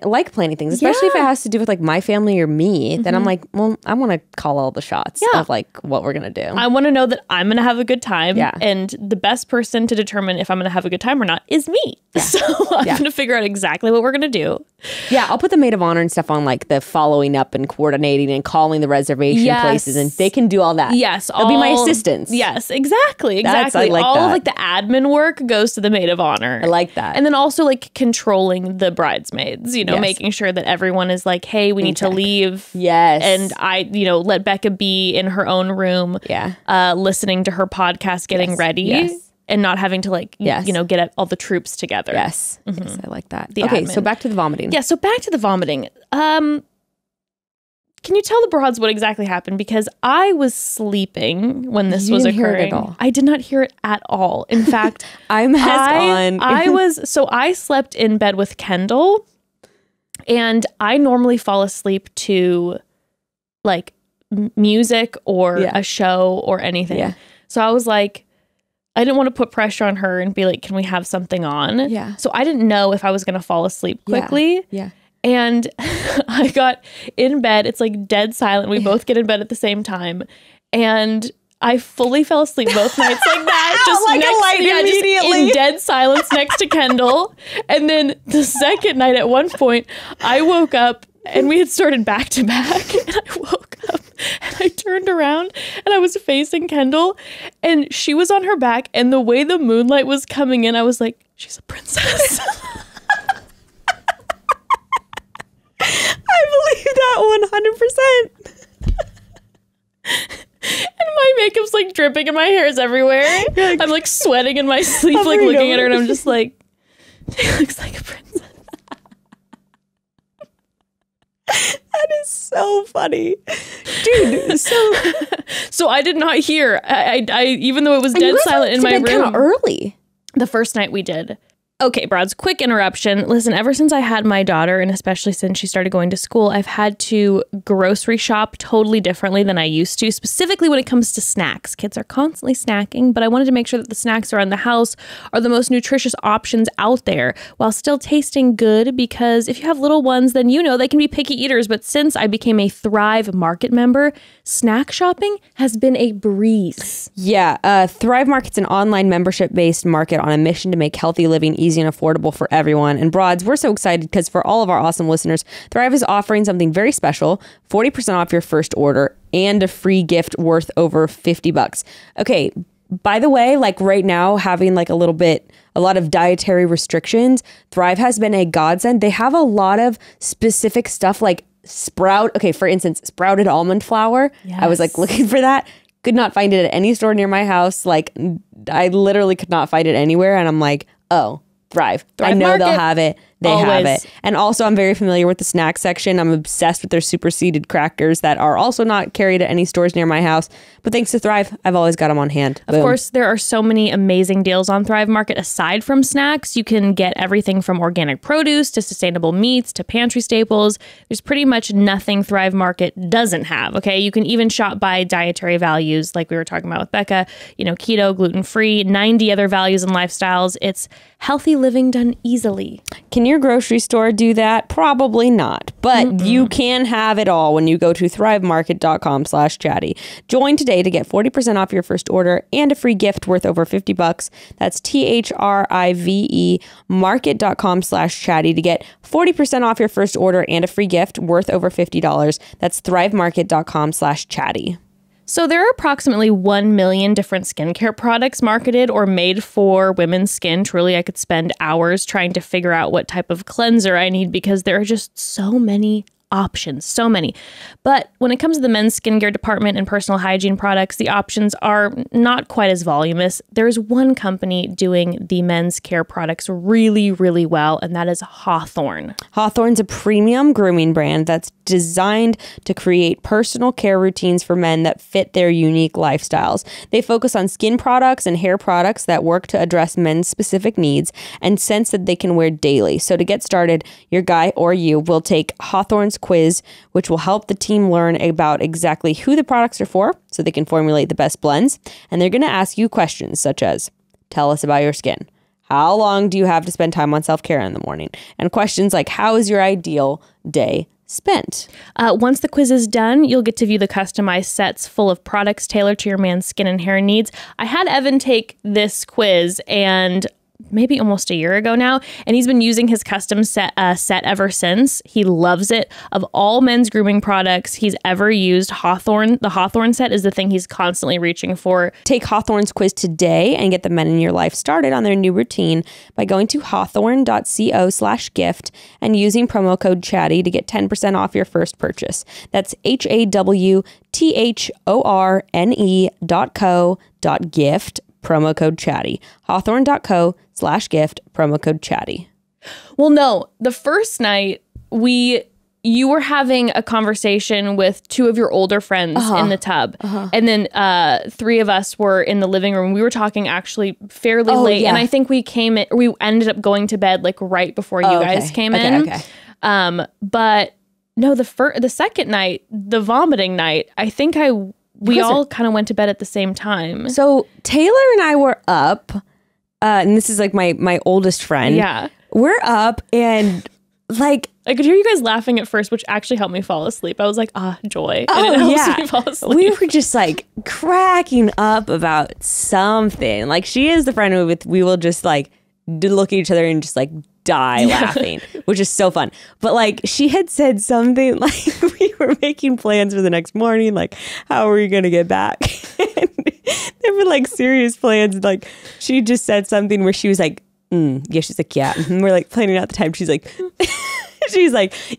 like planning things, especially if it has to do with like my family or me. Then I'm like, well, I want to call all the shots of like what we're gonna do. I want to know that I'm going to have a good time. Yeah. And the best person to determine if I'm going to have a good time or not is me. So I'm going to figure out exactly what we're going to do. Yeah, I'll put the maid of honor and stuff on like the following up and coordinating and calling the reservation places, and they can do all that. Yes. They'll be my assistants. Yes, exactly. I like all that. of like the admin work goes to the maid of honor. I like that. And then also like controlling the bridesmaids, you know, Yes. making sure that everyone is like, hey, we need to leave. Yes. And I, you know, let Becca be in her own room, listening to her podcast, getting ready. Yes. And not having to like, Yes. you know, get all the troops together. Yes, I like that. The Okay, admin. so back to the vomiting. Yeah, so back to the vomiting. Can you tell the broads what exactly happened? Because I was sleeping when this was didn't hear it occurring. at all. I did not hear it at all. In fact, I'm on. I slept in bed with Kendall, and I normally fall asleep to like music or a show or anything. Yeah. So I was like, I didn't want to put pressure on her and be like, can we have something on? Yeah. So I didn't know if I was going to fall asleep quickly. Yeah. And I got in bed. It's like dead silent. We both get in bed at the same time. And I fully fell asleep both nights like that. Just Like a light just immediately. in dead silence next to Kendall. And then the second night at one point, I woke up and we had started back to back. And I woke up and I turned around and I was facing Kendall and she was on her back. And the way the moonlight was coming in, I was like, she's a princess. I believe that 100%. And my makeup's like dripping and my hair is everywhere. I'm like sweating in my sleep, like Hovering looking at her, over. and I'm just like, she looks like a princess. That is so funny, dude. So I did not hear. I even though it was dead silent in my Kind room. of early. The first night we did. Okay, broads, quick interruption. Listen, ever since I had my daughter, and especially since she started going to school, I've had to grocery shop totally differently than I used to, specifically when it comes to snacks. Kids are constantly snacking, but I wanted to make sure that the snacks around the house are the most nutritious options out there while still tasting good, because if you have little ones, then you know they can be picky eaters. But since I became a Thrive Market member, snack shopping has been a breeze. Yeah, Thrive Market's an online membership-based market on a mission to make healthy living easy and affordable for everyone. And broads, we're so excited because for all of our awesome listeners, Thrive is offering something very special, 40% off your first order and a free gift worth over $50. Okay, by the way, like right now, having like a lot of dietary restrictions, Thrive has been a godsend. They have a lot of specific stuff like for instance, sprouted almond flour. I was like looking for that. Could not find it at any store near my house. Like I literally could not find it anywhere. And I'm like, oh, Thrive. I know they'll Market. have it. They have it. And also I'm very familiar with the snack section. I'm obsessed with their superseded crackers that are also not carried at any stores near my house. But thanks to Thrive, I've always got them on hand. Of course, there are so many amazing deals on Thrive Market. Aside from snacks, you can get everything from organic produce to sustainable meats to pantry staples. There's pretty much nothing Thrive Market doesn't have, okay? You can even shop by dietary values like we were talking about with Becca, you know, keto, gluten-free, 90 other values and lifestyles. It's healthy living done easily. Can your grocery store do that? Probably not. But you can have it all when you go to thrivemarket.com/chatty. Join today to get 40% off your first order and a free gift worth over $50. That's THRIVE market.com/chatty to get 40% off your first order and a free gift worth over $50. That's thrivemarket.com/chatty. So there are approximately 1 million different skincare products marketed or made for women's skin. Truly, I could spend hours trying to figure out what type of cleanser I need because there are just so many options, so many. But when it comes to the men's skincare department and personal hygiene products, the options are not quite as voluminous. There's one company doing the men's care products really, really well, and that is Hawthorne. Hawthorne's a premium grooming brand that's designed to create personal care routines for men that fit their unique lifestyles. They focus on skin products and hair products that work to address men's specific needs and scents that they can wear daily. So to get started, your guy or you will take Hawthorne's quiz, which will help the team learn about exactly who the products are for so they can formulate the best blends. And they're going to ask you questions such as, tell us about your skin. How long do you have to spend time on self-care in the morning? And questions like, how is your ideal day spent? Once the quiz is done, you'll get to view the customized sets full of products tailored to your man's skin and hair needs. I had Evan take this quiz and maybe almost a year ago now, and he's been using his custom set ever since. He loves it. Of all men's grooming products he's ever used, Hawthorne, the Hawthorne set is the thing he's constantly reaching for. Take Hawthorne's quiz today and get the men in your life started on their new routine by going to hawthorne.co/gift and using promo code chatty to get 10% off your first purchase. That's HAWTHORNE.co.gift, promo code chatty. Hawthorne.co/gift, promo code chatty. Well, no, the first night you were having a conversation with two of your older friends in the tub. And then three of us were in the living room. We were talking actually fairly late. Yeah. And I think we ended up going to bed like right before you guys came in. Okay. But no, the second night, the vomiting night, I think we all kind of went to bed at the same time. So Taylor and I were up, and this is like my oldest friend. Yeah. We're up and like I could hear you guys laughing at first, which actually helped me fall asleep. I was like, joy. And it helps me fall asleep. We were just like cracking up about something. Like she is the friend we will just like look at each other and just like die laughing, which is so fun. But like she had said something like we were making plans for the next morning, like how are we gonna get back? There were like serious plans. Like she just said something where she was like, yeah, she's like, yeah. And we're like planning out the time. She's like,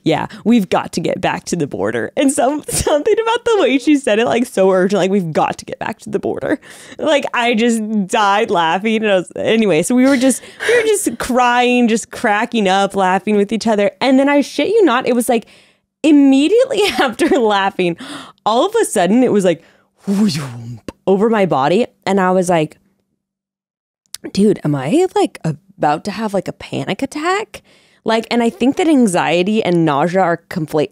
yeah, we've got to get back to the border. And something about the way she said it, like so urgent, like we've got to get back to the border. Like I just died laughing. And anyway, so we were just crying, just cracking up, laughing with each other. And then I shit you not, it was like immediately after laughing, all of a sudden it was like over my body. And I was like, dude, am I like about to have like a panic attack? Like, and I think that anxiety and nausea are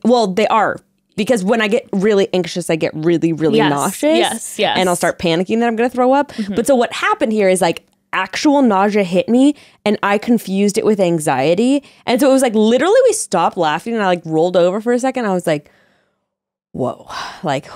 well, they are, because when I get really anxious, I get really, really nauseous. Yes. And I'll start panicking that I'm going to throw up. Mm-hmm. But so what happened here is like actual nausea hit me and I confused it with anxiety. And so it was like literally we stopped laughing and I like rolled over for a second. I was like, whoa, like,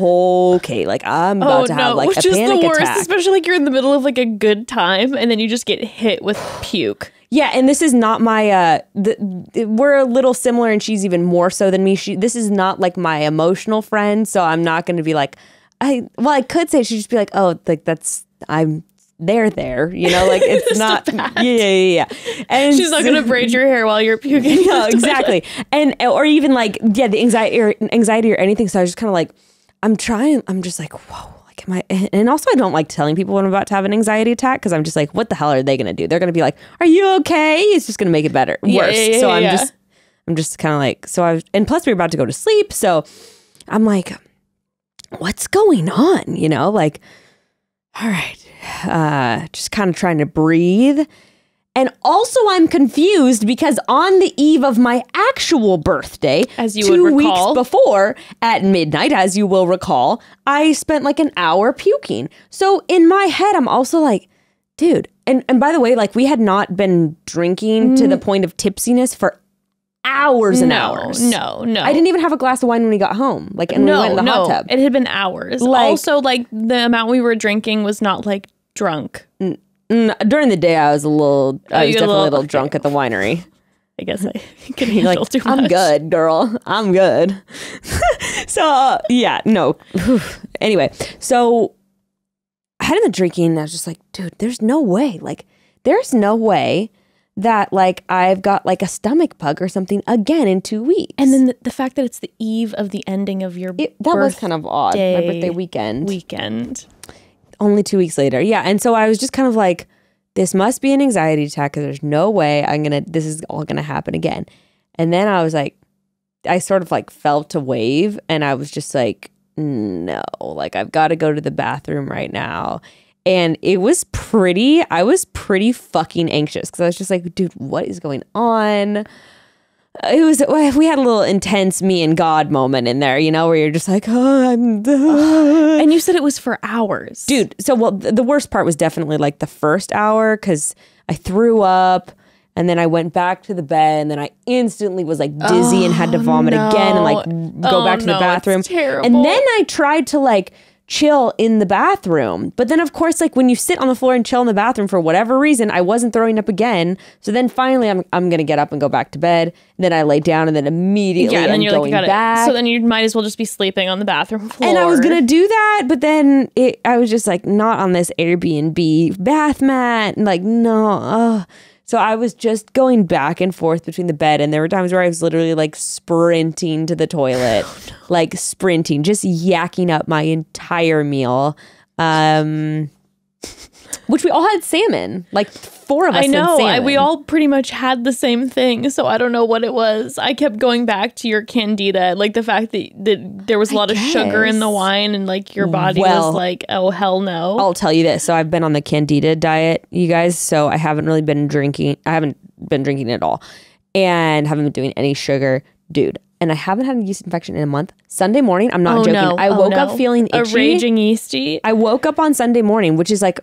okay, like I'm about to have like a panic attack. Especially like you're in the middle of like a good time and then you just get hit with puke. Yeah, and this is not my, we're a little similar and she's even more so than me. This is not like my emotional friend, so I'm not going to be like, I could say she'd just be like, oh, like I'm there, you know, like it's not, yeah. And she's not going to braid your hair while you're puking. No, exactly. And, or even like, yeah, the anxiety or anything. So I was just kind of like, I'm just like, whoa. And also I don't like telling people when I'm about to have an anxiety attack because I'm just like, what the hell are they going to do? They're going to be like, are you okay? It's just going to make it worse. So I'm just kind of like, and plus we're about to go to sleep. So I'm like, what's going on? You know, like, all right, just kind of trying to breathe. And also I'm confused because on the eve of my actual birthday, as you would recall, 2 weeks before at midnight, as you will recall, I spent like an hour puking. So in my head, I'm also like, dude, and by the way, like we had not been drinking to the point of tipsiness for hours and hours. No. I didn't even have a glass of wine when we got home. Like, and we went in the hot tub. It had been hours. Like, also, like the amount we were drinking was not like drunk. During the day, I was definitely a little drunk at the winery. I guess I can handle too much. I'm good, girl. I'm good. So, yeah, no. Anyway, so I had been drinking and I was just like, dude, there's no way that like I've got like a stomach bug or something again in 2 weeks. And then the fact that it's the eve of the ending of your that was kind of odd. My birthday weekend. Only 2 weeks later. Yeah. And so I was just kind of like, this must be an anxiety attack because there's no way this is all going to happen again. And then I was like, I sort of like felt a wave and I was just like, no, like I've got to go to the bathroom right now. And I was pretty fucking anxious because I was just like, dude, what is going on? We had a little intense me and God moment in there, you know, where you're just like, oh, and you said it was for hours. Dude, so the worst part was definitely like the first hour because I threw up and then I went back to the bed and then I instantly was like dizzy and had to vomit again and like go back to the bathroom. It's terrible. And then I tried to like chill in the bathroom. But then of course, like when you sit on the floor and chill in the bathroom for whatever reason, I wasn't throwing up again. So then finally I'm going to get up and go back to bed. And then I lay down and then immediately I'm going back. So then you might as well just be sleeping on the bathroom floor. And I was going to do that. But then I was just like not on this Airbnb bath mat. Like, no. So I was just going back and forth between the bed. And there were times where I was literally like sprinting to the toilet, like sprinting, just yakking up my entire meal. Which we all had salmon, like 4 of us. I know. had salmon. We all pretty much had the same thing. So I don't know what it was. I kept going back to your candida, like the fact that there was a lot of sugar in the wine and like your body was like, oh, hell no. I'll tell you this. So I've been on the candida diet, you guys. So I haven't really been drinking. I haven't been drinking at all and haven't been doing any sugar. Dude. And I haven't had a yeast infection in a month. Sunday morning, I'm not joking. No. I woke up feeling itchy. A raging yeasty. I woke up on Sunday morning, which is like,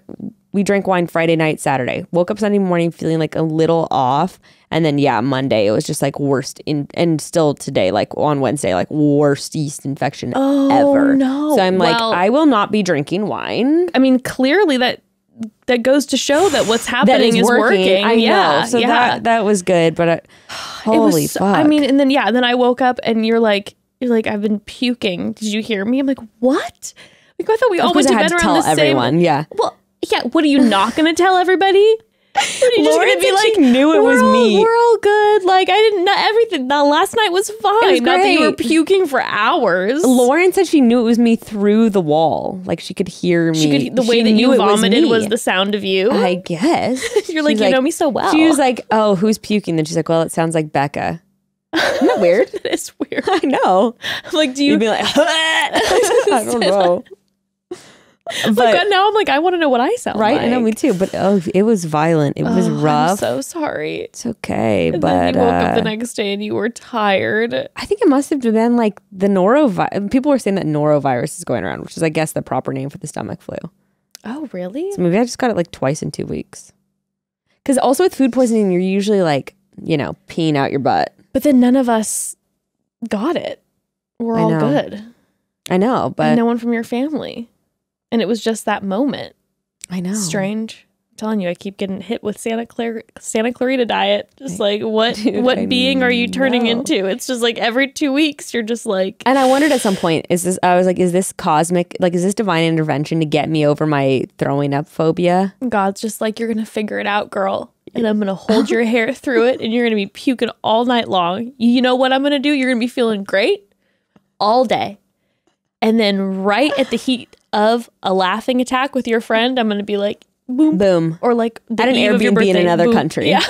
we drank wine Friday night, Saturday. Woke up Sunday morning feeling like a little off. And then, yeah, Monday, it was just like worst and still today, like on Wednesday, like worst yeast infection ever. No. So I'm like, I will not be drinking wine. I mean, clearly that goes to show that what's happening is working. I know. So that was good, but holy fuck. I mean, and then I woke up and you're like, I've been puking. Did you hear me? I'm like, what? Like I thought we all went to bed around the same. Everyone, yeah. Well, yeah. What are you not going to tell everybody? Lauren be like, knew it was me. We're all good. Like I didn't know everything. The last night was fine. Was not that you were puking for hours. Lauren said she knew it was me through the wall. Like she could hear me. The way that you vomited was the sound of you. I guess. You're like, you know me so well. She was like, oh, who's puking? Then she's like, well, it sounds like Becca. Isn't that weird? It is weird. I know. I'm like, do you? You'd be like, I don't know. But now I'm like, I want to know what I sound like. Right? I know, me too. But it was violent. It was rough. I'm so sorry. It's okay. And but then you woke up the next day and you were tired. I think it must have been like the norovirus. People were saying that norovirus is going around, which is, I guess, the proper name for the stomach flu. Oh, really? So maybe I just got it like twice in 2 weeks. Because also with food poisoning, you're usually like, you know, peeing out your butt. But then none of us got it. We're all good. I know, but and no one from your family. And it was just that moment. I know. Strange. I'm telling you, I keep getting hit with Santa Clarita diet. Just like, what being are you turning into? It's just like every 2 weeks, you're just like. And I wondered at some point, is this cosmic, like, is this divine intervention to get me over my throwing up phobia? God's just like, you're going to figure it out, girl. And I'm going to hold your hair through it. And you're going to be puking all night long. You know what I'm going to do? You're going to be feeling great all day. And then right at the heat of a laughing attack with your friend, I'm going to be like, boom. Boom. Or like at an Airbnb in another country. Yeah.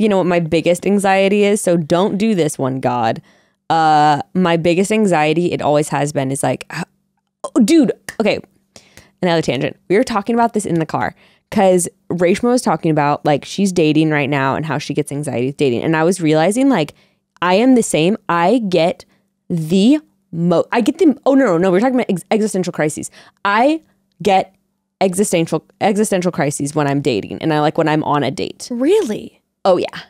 You know what my biggest anxiety is? So don't do this one, God. My biggest anxiety, it always has been, is like, oh, dude, okay, another tangent. We were talking about this in the car because Reshma was talking about like she's dating right now and how she gets anxiety with dating. And I was realizing like I am the same. I get the we're talking about existential crises. I get existential crises when I'm dating and I like when I'm on a date. Really? Oh yeah.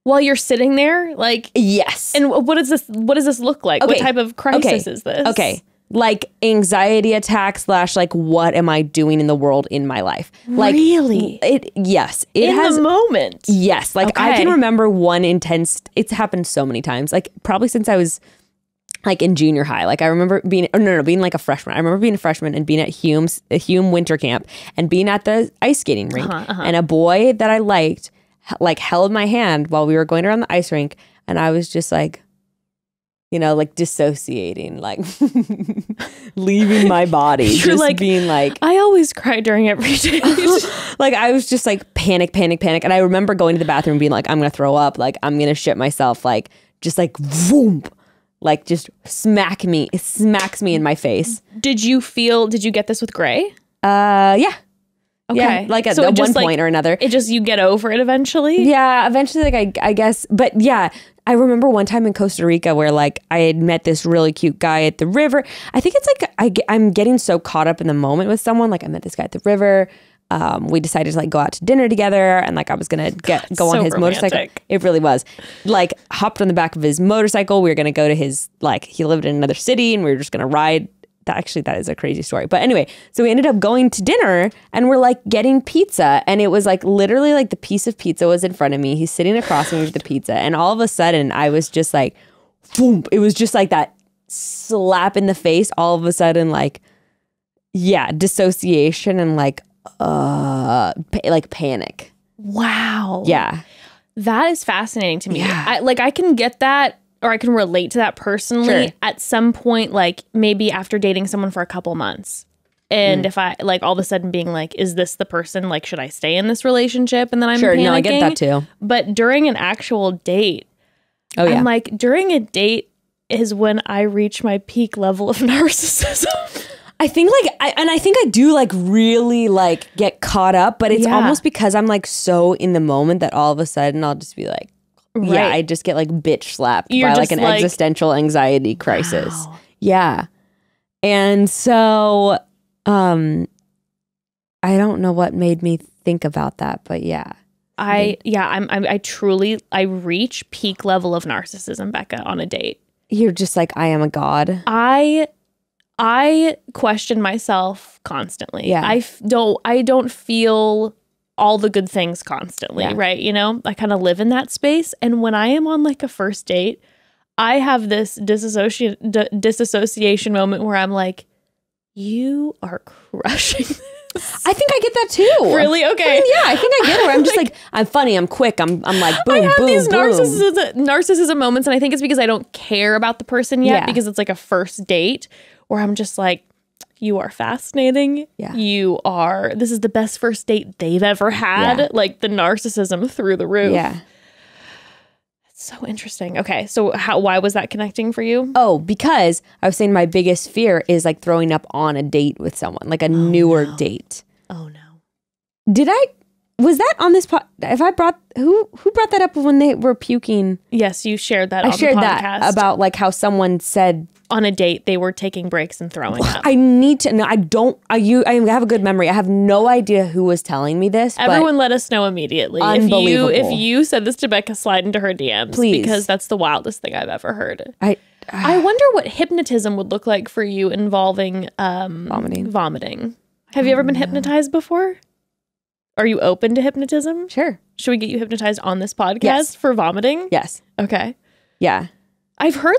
While you're sitting there, like, yes. And what does this look like? Okay. What type of crisis is this? Okay. Like anxiety attack / like what am I doing in the world in my life? Like really? Yes. It has the moment. Yes. Like I can remember one intense, it's happened so many times. Like probably since I was like in junior high. Like I remember being, being like a freshman. I remember being a freshman and being at Hume winter camp and being at the ice skating rink. And a boy that I liked like held my hand while we were going around the ice rink. And I was just like, you know, like dissociating, like leaving my body. You're just like, being like, I always cry during every date. like I was just like panic. And I remember going to the bathroom and being like, I'm going to throw up. Like I'm going to shit myself. Like just like boom. Like just smacks me in my face. Did you get this with Gray? Yeah. Okay. Yeah, like at So one point or another. It just, you get over it eventually? Yeah, eventually, like I guess. But yeah, I remember one time in Costa Rica where like I had met this really cute guy at the river. I think it's like I'm getting so caught up in the moment with someone. Like I met this guy at the river. We decided to like go out to dinner together, and like I was gonna go on his romantic. motorcycle. It really was. Like hopped on the back of his motorcycle. We were gonna go to his, like he lived in another city, and we were just gonna ride. That is a crazy story. But anyway, so we ended up going to dinner and we're like getting pizza. And it was like literally like the piece of pizza was in front of me. He's sitting across from me with the pizza. And all of a sudden I was just like, boom. It was just like that slap in the face. All of a sudden, like, yeah, dissociation and like panic. Wow. Yeah. That is fascinating to me. Yeah. I can get that, or I can relate to that personally at some point, like maybe after dating someone for a couple months. And if I like all of a sudden being like, is this the person? Like, should I stay in this relationship? And then I'm panicking. No, I get that too. But during an actual date, I'm like, during a date is when I reach my peak level of narcissism. I think I think I do like really like get caught up, but it's almost because I'm like so in the moment that all of a sudden I'll just be like, yeah, I just get like bitch slapped by like an existential anxiety crisis. Wow. Yeah. And so I don't know what made me think about that, but yeah. I truly reach peak level of narcissism, Becca, on a date. You're just like, I am a god. I question myself constantly. Yeah. I don't feel all the good things constantly, right? You know, I kind of live in that space. And when I am on like a first date, I have this disassociation moment where I'm like, you are crushing this. I think I get that too. Really? Okay. Yeah, I think I get it. Where I'm just like, I'm funny, I'm quick, I'm like, boom, I have boom, these boom. narcissism moments, and I think it's because I don't care about the person yet, because it's like a first date where I'm just like, you are fascinating. Yeah. This is the best first date they've ever had. Yeah. Like the narcissism through the roof. Yeah. It's so interesting. Okay. So why was that connecting for you? Oh, because I was saying my biggest fear is like throwing up on a date with someone, like a newer date. Oh no. Was that on this who brought that up when they were puking? Yes, you shared that on the podcast. I shared that about like how someone said on a date they were taking breaks and throwing up. I need to know. I have a good memory. I have no idea who was telling me this. Everyone let us know immediately. Unbelievable. If you said this to Becca, slide into her DMs. Please. Because that's the wildest thing I've ever heard. I wonder what hypnotism would look like for you involving vomiting. Have you ever been hypnotized before? Are you open to hypnotism? Sure. Should we get you hypnotized on this podcast for vomiting? Yes. Okay. Yeah. I've heard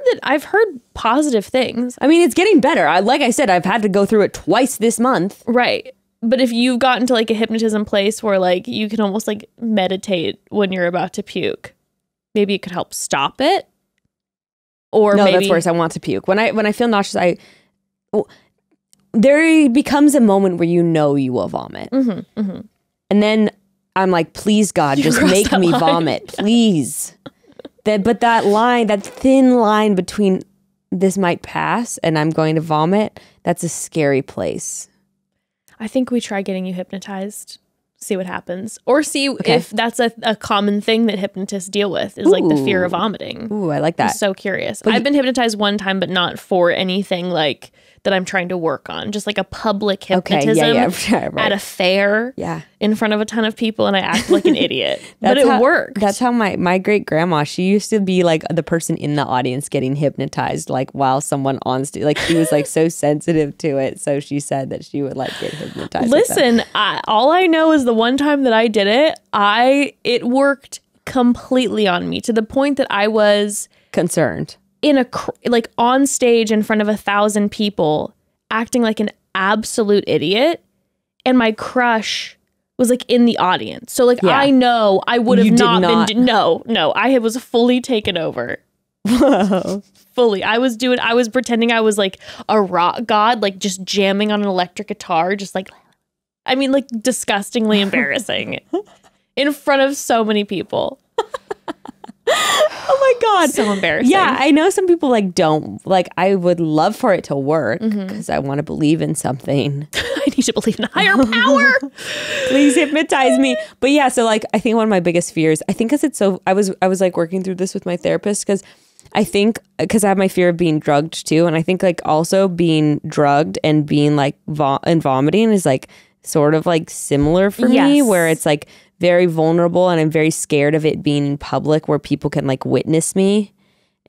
positive things. I mean, it's getting better. Like I said, I've had to go through it twice this month. Right. But if you've gotten to like a hypnotism place where like you can almost like meditate when you're about to puke, maybe it could help stop it. Or no, maybe... that's worse. I want to puke. When I feel nauseous, there becomes a moment where you know you will vomit. Mm-hmm, mm-hmm. And then I'm like, please God, just make me vomit, please. But that thin line between this might pass and I'm going to vomit, that's a scary place. I think we try getting you hypnotized, see what happens. Or see if that's a common thing that hypnotists deal with, is like the fear of vomiting. Ooh, I like that. I'm so curious. I've been hypnotized one time, but not for anything like that I'm trying to work on. Just like a public hypnotism right. at a fair in front of a ton of people, and I act like an idiot. But it worked. That's how my great grandma, she used to be like the person in the audience getting hypnotized, like while someone on stage, like she was like so sensitive to it. So she said that she would like get hypnotized. Listen, all I know is the one time that I did it, it worked completely on me to the point that I was concerned. like on stage in front of 1,000 people acting like an absolute idiot, and my crush was like in the audience. So like I know I would have not been no, I was fully taken over. Whoa. Fully. I was pretending I was like a rock god, like just jamming on an electric guitar, just like, I mean, like disgustingly embarrassing in front of so many people. Oh my God. So embarrassing. Yeah, I know some people like don't, like I would love for it to work because I want to believe in something. I need to believe in a higher power. Please hypnotize me. But yeah, so like I think one of my biggest fears, I think because it's so, I was like working through this with my therapist because I think because I have my fear of being drugged too. And I think like also being drugged and being like and vomiting is like sort of like similar for me, where it's like very vulnerable and I'm very scared of it being in public where people can like witness me.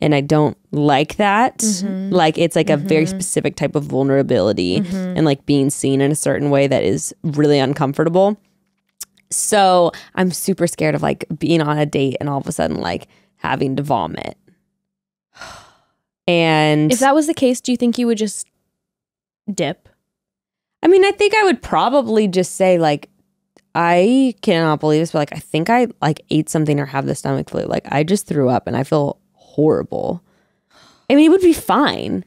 And I don't like that. Like it's like a very specific type of vulnerability and like being seen in a certain way that is really uncomfortable. So I'm super scared of like being on a date and all of a sudden like having to vomit. And if that was the case, do you think you would just dip? I mean, I think I would probably just say like, I cannot believe this, but like I think I like ate something or have the stomach flu. Like I just threw up and I feel horrible. I mean, it would be fine.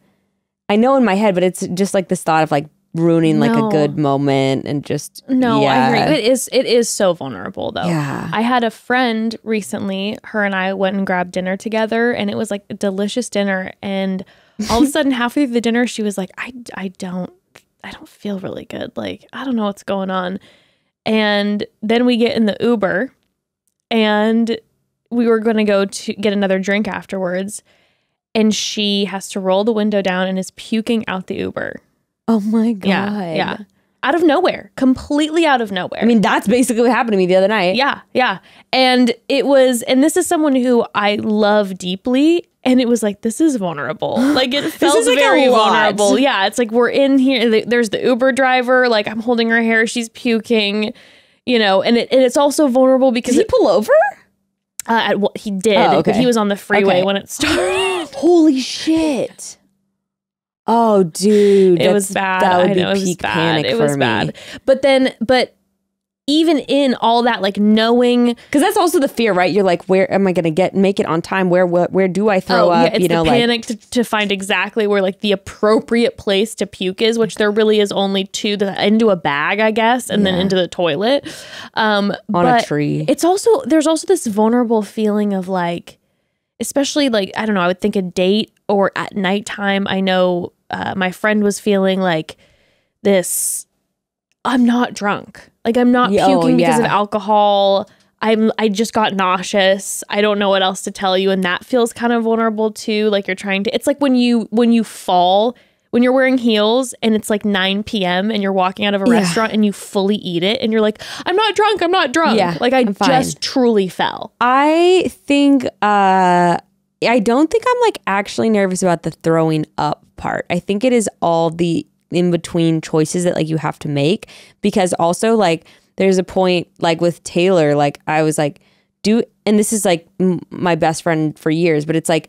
I know in my head, but it's just like this thought of like ruining like a good moment and just I agree. It is so vulnerable though. Yeah. I had a friend recently, her and I went and grabbed dinner together and it was like a delicious dinner, and all of a sudden halfway through the dinner she was like, I don't feel really good. Like I don't know what's going on. And then we get in the Uber and we were going to go to get another drink afterwards, and she has to roll the window down and is puking out the Uber. Oh my God. Yeah. Out of nowhere. Completely out of nowhere. I mean, that's basically what happened to me the other night. Yeah. And and this is someone who I love deeply. And it was like, this is vulnerable. Like it felt like very a lot. vulnerable. Yeah. It's like, we're in here. There's the Uber driver. Like I'm holding her hair. She's puking, you know, and it's also vulnerable because Did he pull over? He did, but he was on the freeway when it started. Holy shit. Oh, dude. It was bad. That would be it was peak bad. panic It for was me. bad. But even in all that, like knowing, because that's also the fear, right? You're like, where am I going to make it on time? Where do I throw up? Yeah, it's the panic to find exactly where like the appropriate place to puke is, which there really is only two, into a bag, I guess, and then into the toilet. On a tree. There's also this vulnerable feeling of like, especially like, I don't know, I would think a date or at nighttime. I know my friend was feeling like this, I'm not drunk. Like I'm not puking because of alcohol. I just got nauseous. I don't know what else to tell you. And that feels kind of vulnerable too. Like you're trying to, it's like when you fall, when you're wearing heels and it's like 9 p.m. and you're walking out of a restaurant and you fully eat it and you're like, I'm not drunk. Yeah, like I just truly fell. I think, I don't think I'm like actually nervous about the throwing up part. I think it is all the in between choices that like you have to make, because also like there's a point like with Taylor, like I was like, and this is like my best friend for years, but it's like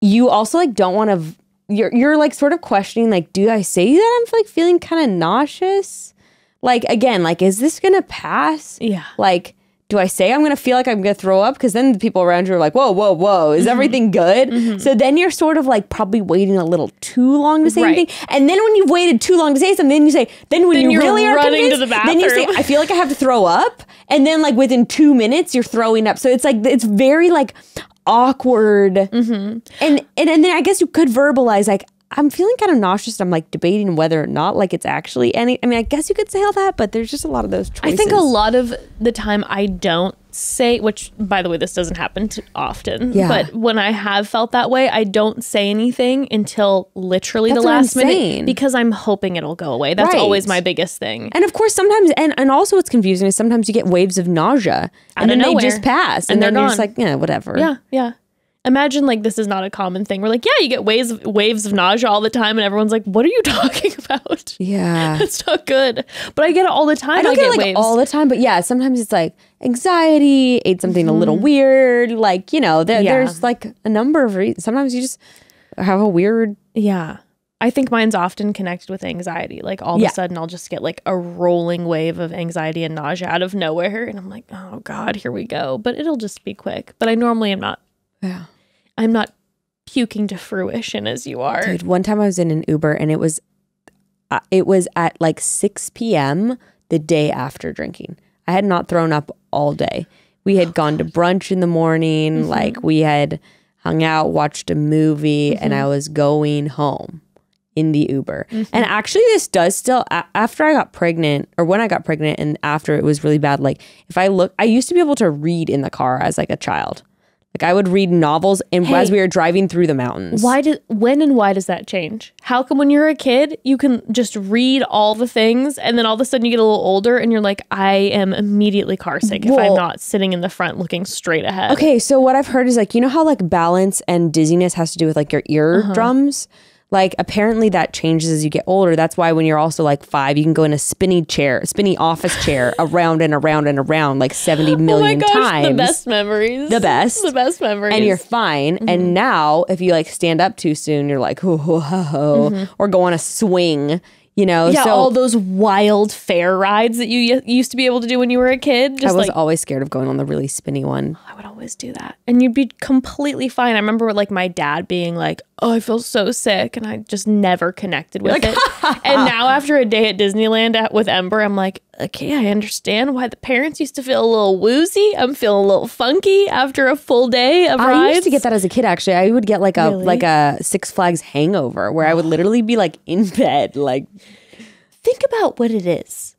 you also like don't want to, you're like sort of questioning like, do I say that I'm like feeling kind of nauseous? Like again, like is this gonna pass? Yeah. Like do I say I'm going to feel like I'm going to throw up? Because then the people around you are like, whoa, is everything good? So then you're sort of like probably waiting a little too long to say anything. And then when you've waited too long to say something, then you say, then you really are running convinced, to the bathroom. then you say, I feel like I have to throw up. And then like within 2 minutes, you're throwing up. So it's like, it's very like awkward. And then I guess you could verbalize like, I'm feeling kind of nauseous. I'm like debating whether or not like it's actually any. I mean, I guess you could say all that, but there's just a lot of those choices. I think a lot of the time I don't say, which by the way, this doesn't happen often. Yeah. But when I have felt that way, I don't say anything until literally the last minute because I'm hoping it'll go away. That's always my biggest thing. And of course, sometimes, and also what's confusing is sometimes you get waves of nausea and then they just pass and then you're just like, yeah, whatever. Yeah. Imagine like this is not a common thing. We're like, yeah, you get waves of nausea all the time, and everyone's like, "What are you talking about?" Yeah, it's not good. But I get it all the time. I don't get it like waves all the time, but yeah, sometimes it's like anxiety, ate something a little weird. Like, you know, there's like a number of reasons. Sometimes you just have a weird. Yeah. I think mine's often connected with anxiety. Like all of a sudden I'll just get like a rolling wave of anxiety and nausea out of nowhere. And I'm like, oh God, here we go. But it'll just be quick. But I normally am not. Yeah. I'm not puking to fruition as you are. Dude, one time I was in an Uber and it was at like 6 p.m. the day after drinking. I had not thrown up all day. We had gone to brunch in the morning. Like we had hung out, watched a movie, and I was going home in the Uber. And actually this does still, after I got pregnant, or when I got pregnant and after it was really bad, like if I used to be able to read in the car as like a child. Like I would read novels as we were driving through the mountains. When and why does that change? How come when you're a kid, you can just read all the things and then all of a sudden you get a little older and you're like, I am immediately car sick if I'm not sitting in the front looking straight ahead. Okay, so what I've heard is like, you know how like balance and dizziness has to do with like your eardrums? Like apparently that changes as you get older. That's why when you're also like 5, you can go in a spinny office chair around and around and around like 70 million times. The best memories. The best memories. And you're fine. And now if you like stand up too soon, you're like, or go on a swing, you know? Yeah, so all those wild fair rides that you used to be able to do when you were a kid. I was always scared of going on the really spinny one. I would always do that. And you'd be completely fine. I remember like my dad being like, oh, I feel so sick. And I just never connected with it. And now after a day at Disneyland with Ember, I'm like, okay, I understand why the parents used to feel a little woozy. I'm feeling a little funky after a full day of rides. I used to get that as a kid, actually. I would get like a Six Flags hangover where I would literally be like in bed, like. Think about what it is.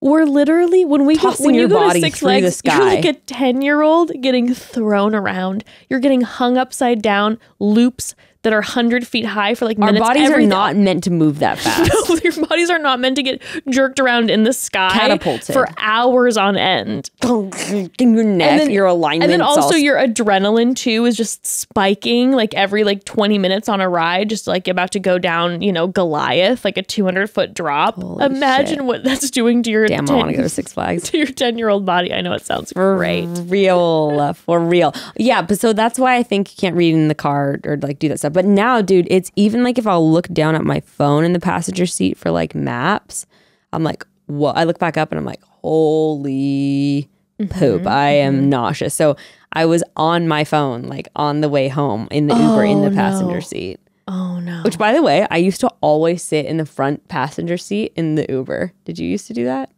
We're literally, when you go to Six Flags, you're like a 10-year-old getting thrown around. You're getting hung upside down, loops that are 100 feet high for like minutes. Our bodies are not meant to move that fast. No, your bodies are not meant to get jerked around in the sky. Catapulted. For hours on end. In your neck, your alignment. And then also your adrenaline too is just spiking like every like 20 minutes on a ride, just like about to go down, you know, Goliath, like a 200-foot drop. Holy Imagine shit. What that's doing to your I want to go to Six Flags. To your 10-year-old body. I know it sounds great. For real. Yeah, but so that's why I think you can't read in the car or like do that stuff. But now, dude, it's even like if I'll look down at my phone in the passenger seat for like maps, I'm like, what? I look back up and I'm like, holy poop. I am nauseous. So I was on my phone, like on the way home in the Uber in the passenger seat. Oh no. Which, by the way, I used to always sit in the front passenger seat in the Uber. Did you used to do that?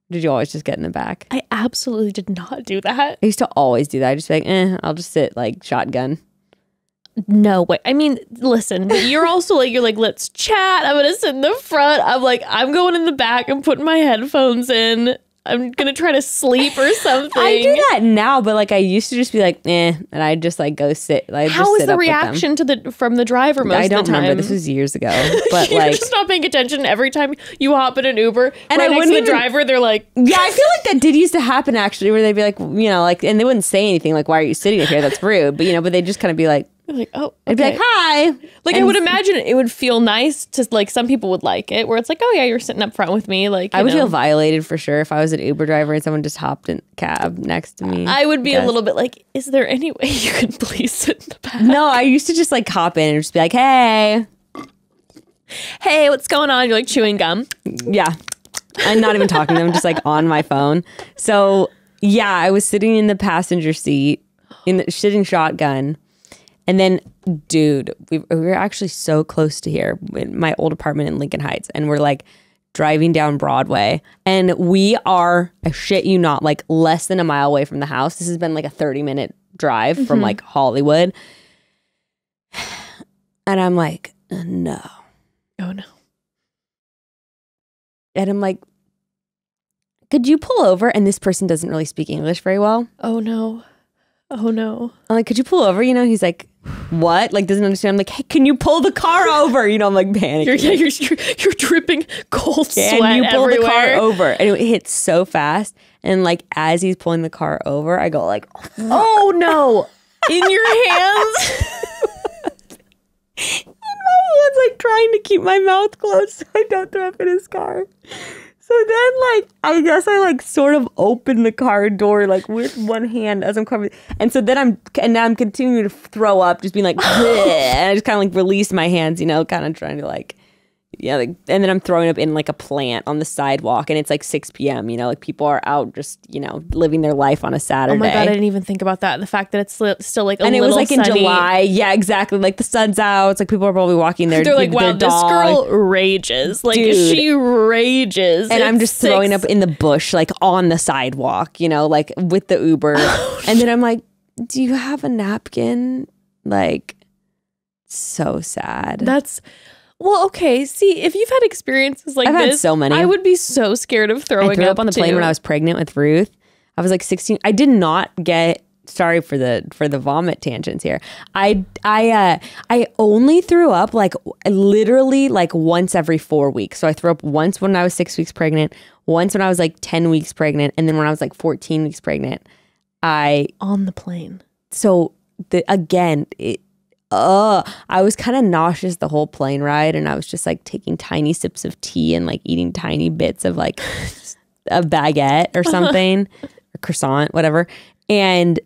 Did you always just get in the back? I absolutely did not do that. I used to always do that. I just be like, I'll just sit like shotgun. No way. I mean, listen, but you're also like, you're like, let's chat. I'm going to sit in the front. I'm like, I'm going in the back. I'm putting my headphones in. I'm going to try to sleep or something. I do that now, but like I used to just be like, and I just like go sit. Like, how was the reaction from the driver most of the time? I don't remember. This was years ago. But you're like, just not paying attention every time you hop in an Uber. And right I next to the driver, they're like, yeah, I feel like that did used to happen actually, where they'd be like, you know, like, and they wouldn't say anything like, why are you sitting here? That's rude. But you know, but they just kind of be like, oh, okay. I'd be like, hi. Like, and I would imagine it would feel nice to, like, some people would like it, where it's like, oh yeah, you're sitting up front with me. Like, I would feel violated for sure if I was an Uber driver and someone just hopped in a cab next to me. I would be a little bit like, is there any way you could please sit in the back? No, I used to just like hop in and just be like, hey, what's going on? You're like chewing gum. Yeah. I'm not even talking to them, just like on my phone. So yeah, I was sitting in the passenger seat sitting shotgun. And then, dude, we were actually so close to here in my old apartment in Lincoln Heights. And we're like driving down Broadway. And we are, I shit you not, like less than a mile away from the house. This has been like a 30-minute drive from like Hollywood. And I'm like, no. Oh, no. And I'm like, could you pull over? And this person doesn't really speak English very well. Oh, no. Oh, no. I'm like, could you pull over? You know, he's like, what? Like, doesn't understand. I'm like, hey, can you pull the car over? You know, I'm like panicking. You're dripping cold sweat and you pull everywhere. the car over. And it hits so fast. And like, as he's pulling the car over, I go like, oh, no. In your hands? In my was like trying to keep my mouth closed so I don't throw up in his car. So then, like, I guess I like sort of opened the car door like with one hand as I'm covering, and so then now I'm continuing to throw up, just being like, and I just kind of like release my hands, kind of trying to like, and then I'm throwing up in like a plant on the sidewalk, and it's like 6 p.m. Like people are out just living their life on a Saturday. Oh my God, I didn't even think about that. The fact that it's still like and it was like sunny. in July. Yeah, exactly. Like the sun's out. It's like people are probably walking their. They're like, wow, this girl rages. Like she rages. And I'm just throwing up in the bush, like on the sidewalk. Like with the Uber. And then I'm like, do you have a napkin? Like, so sad. Well, okay. See, if you've had experiences like I've this, had so many. I would be so scared of throwing I threw up on the plane too. when I was pregnant with Ruth. I was like 16. I did not get. Sorry for the vomit tangents here. I only threw up like literally like once every 4 weeks. So I threw up once when I was 6 weeks pregnant, once when I was like 10 weeks pregnant, and then when I was like 14 weeks pregnant. On the plane. So I was kind of nauseous the whole plane ride, and I was just like taking tiny sips of tea and like eating tiny bits of like a baguette or something, or croissant, whatever. And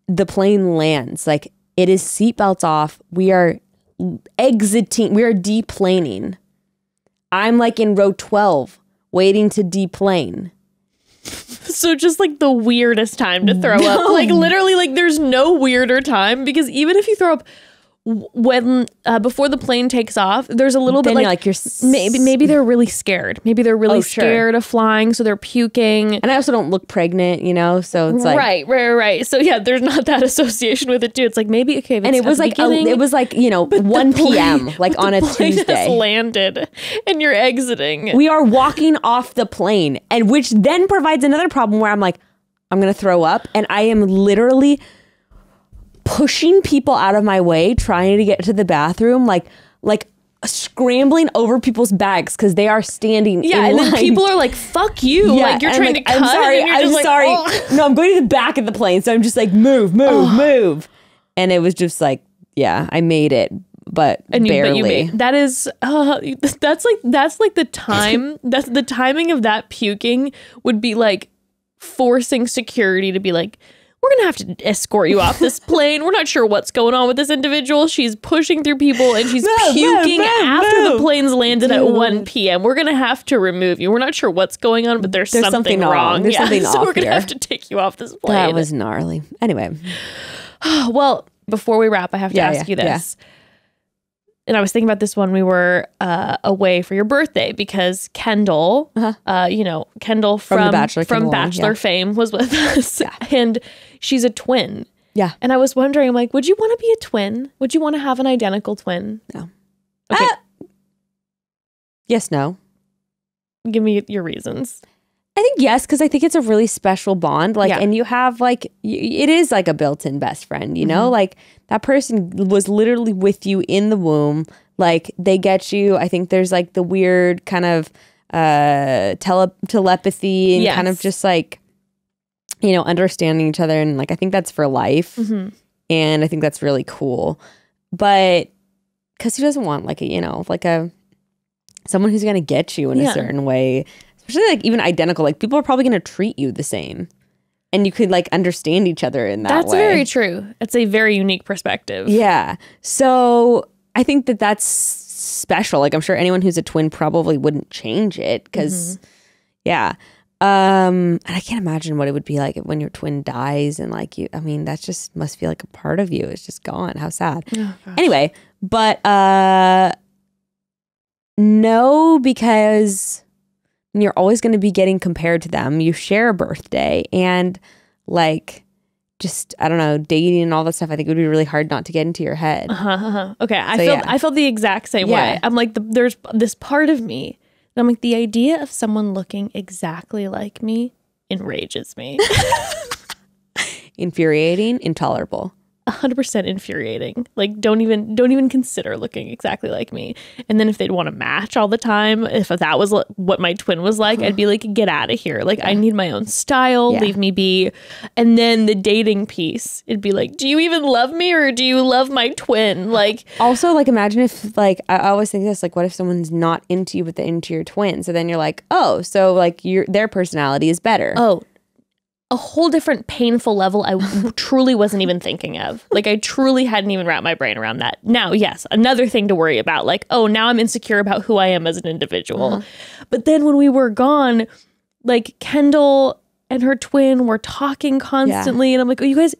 the plane lands, like it is seatbelts off. We are exiting. We are deplaning. I'm like in row 12 waiting to deplane. So just like the weirdest time to throw up. Like literally, like there's no weirder time, because even if you throw up when before the plane takes off, there's a little Then bit like you're maybe they're really scared. Maybe they're really sure. scared of flying, so they're puking. And I also don't look pregnant, so it's like right. So yeah, there's not that association with it too. It's like maybe okay. And it was like 1 p.m. like on a Tuesday. Has landed and you're exiting. We are walking off the plane, and which then provides another problem where I'm like, I'm gonna throw up, and I am literally pushing people out of my way, trying to get to the bathroom, like scrambling over people's bags because they are standing. Yeah, in and line. then people are like, "Fuck you!" Yeah, like you're trying to cut. I'm sorry. And you're I'm just like, sorry. "Oh." No, I'm going to the back of the plane, so I'm just like, move. And it was just like, yeah, I made it, but barely. That is, that's like the time. That's the timing of that puking would be like forcing security to be like, we're going to have to escort you off this plane. We're not sure what's going on with this individual. She's pushing through people and she's puking after the plane's landed at 1 p.m. We're going to have to remove you. We're not sure what's going on, but there's something wrong. There's something off so we're going to here. have to take you off this plane. That was gnarly. Anyway. Well, before we wrap, I have to ask you this. Yeah. And I was thinking about this when we were away for your birthday, because Kendall, Kendall from Bachelor fame was with us, and she's a twin. Yeah. And I was wondering, I'm like, would you want to be a twin? Would you want to have an identical twin? No. Okay. Yes, no. Give me your reasons. I think yes, because I think it's a really special bond. And you have it is like a built-in best friend, like that person was literally with you in the womb. Like they get you. I think there's like the weird kind of telepathy and kind of just like, understanding each other. And like, I think that's for life. Mm-hmm. And I think that's really cool. But because who doesn't want someone who's going to get you in a certain way? Especially like even identical, like people are probably going to treat you the same, and you could like understand each other in that way. That's very true. It's a very unique perspective. Yeah. So I think that's special. Like I'm sure anyone who's a twin probably wouldn't change it because, and I can't imagine what it would be like when your twin dies and like you. I mean, that just must feel like a part of you. It's just gone. How sad. Oh, anyway, but no, because you're always going to be getting compared to them. You share a birthday, and like, just, I don't know, dating and all that stuff, I think it would be really hard not to get into your head. Okay. I felt the exact same way. I'm like, there's this part of me that I'm like, the idea of someone looking exactly like me enrages me. Infuriating, intolerable. 100% infuriating. Like, don't even consider looking exactly like me. And then if they'd want to match all the time, if that was what my twin was like, I'd be like, get out of here. Like, I need my own style. Leave me be. And then the dating piece, it'd be like, do you even love me or do you love my twin? Like, also, like, imagine if, like, I always think this, like, what if someone's not into you but they're into your twin? So then you're like, oh, so like their personality is better. oh, a whole different painful level I truly wasn't even thinking of. Like, I truly hadn't even wrapped my brain around that. Now, yes, another thing to worry about. Like, oh, now I'm insecure about who I am as an individual. But then when we were gone, like, Kendall and her twin were talking constantly. And I'm like, oh, you guys,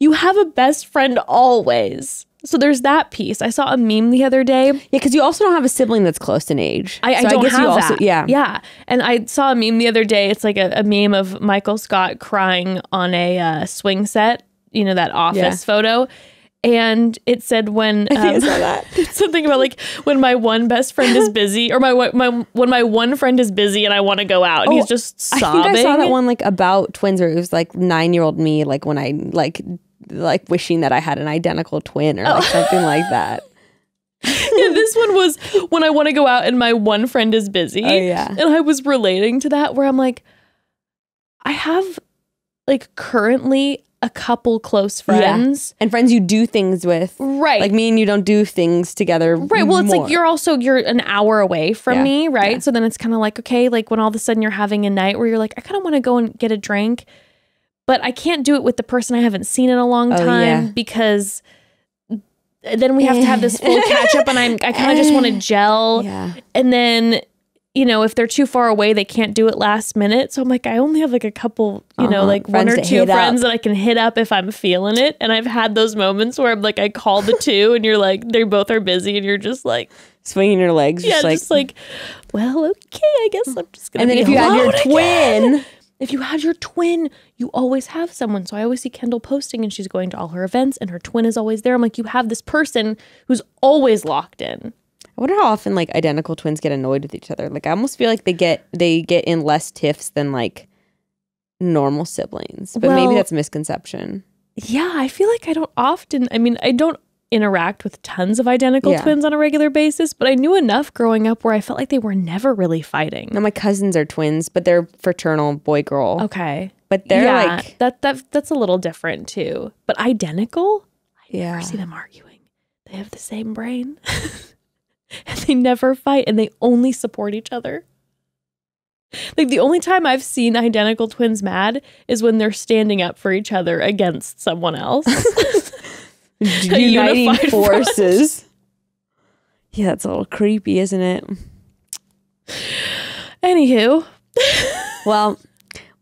you have a best friend always. So there's that piece. I saw a meme the other day. Yeah, because you also don't have a sibling that's close in age. I don't guess have you also, that. Yeah. Yeah. And I saw a meme the other day. It's like a meme of Michael Scott crying on a swing set, you know, that office photo. And it said when I saw that. it's something about like when my one best friend is busy, or when my one friend is busy and I want to go out, and he's just sobbing. I think I saw that one like about twins, where it was like 9-year-old me, like when I like wishing that I had an identical twin or like something like that. Yeah, this one was when I want to go out and my one friend is busy. Oh, yeah. And I was relating to that, where I'm like, I have like currently a couple close friends. And friends you do things with. Right. Like me and you don't do things together. Right. Well, it's like you're an hour away from me, right? Yeah. So then it's kind of like, okay, like when all of a sudden you're having a night where you're like, I kind of want to go and get a drink, but I can't do it with the person I haven't seen in a long time because then we have to have this full catch up, and I kind of just want to gel. Yeah. And then, you know, if they're too far away, they can't do it last minute. So I'm like, I only have like a couple, you know, like friends one or to two hit friends up. that I can hit up if I'm feeling it. And I've had those moments where I'm like, I call the two and you're like, they both are busy, and you're just like swinging your legs. yeah, just like, well, okay, I guess I'm just gonna. and then be if you had your alone twin, again. If you had your twin, you always have someone. So I always see Kendall posting, and she's going to all her events, and her twin is always there. I'm like, you have this person who's always locked in. I wonder how often like identical twins get annoyed with each other. Like I almost feel like they get in less tiffs than like normal siblings. But maybe Well, that's a misconception. Yeah, I feel like I don't often. I mean, I don't interact with tons of identical twins on a regular basis, but I knew enough growing up where I felt like they were never really fighting. Now my cousins are twins, but they're fraternal boy girl. Okay, But they're like that's a little different too. But identical, I Yeah. never see them arguing. They have the same brain, and they never fight, and they only support each other. Like the only time I've seen identical twins mad is when they're standing up for each other against someone else. uniting unified forces. Yeah, that's a little creepy, isn't it? Anywho, Well,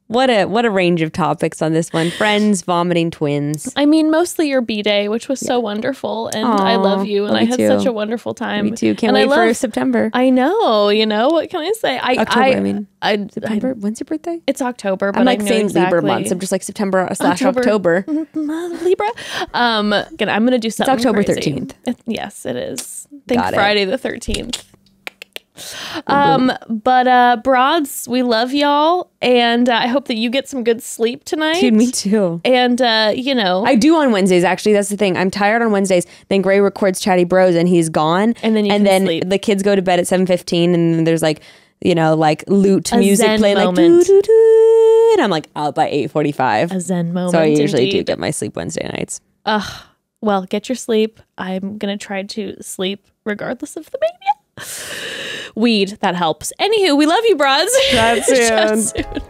what a range of topics on this one. Friends, vomiting twins. I mean, mostly your B-Day, which was so wonderful, and I love you, and love I you had too. such a wonderful time. Me too. Can't And I wait for love- September. I know, you know, what can I say? October, I September? When's your birthday? It's October, but I'm like I know saying exactly. Libra months. I'm just like September/October. Libra. Again, I'm gonna do something. October crazy. 13th. Yes, it is. Think Got it. Friday the 13th. But broads, we love y'all, and I hope that you get some good sleep tonight. Dude, me too. And you know, I do on Wednesdays, actually. That's the thing. I'm tired on Wednesdays. Then Gray records Chatty Bros and he's gone. And then you can sleep. the kids go to bed at 7:15 and then there's like, you know, like lute A music zen playing moment. like doo, doo, doo, and I'm like out by 8:45. a zen moment. So I usually do indeed. get my sleep Wednesday nights. Well, get your sleep. I'm gonna try to sleep regardless of the mania. Weed, that helps. Anywho, we love you, broads. Chat soon. Chat soon.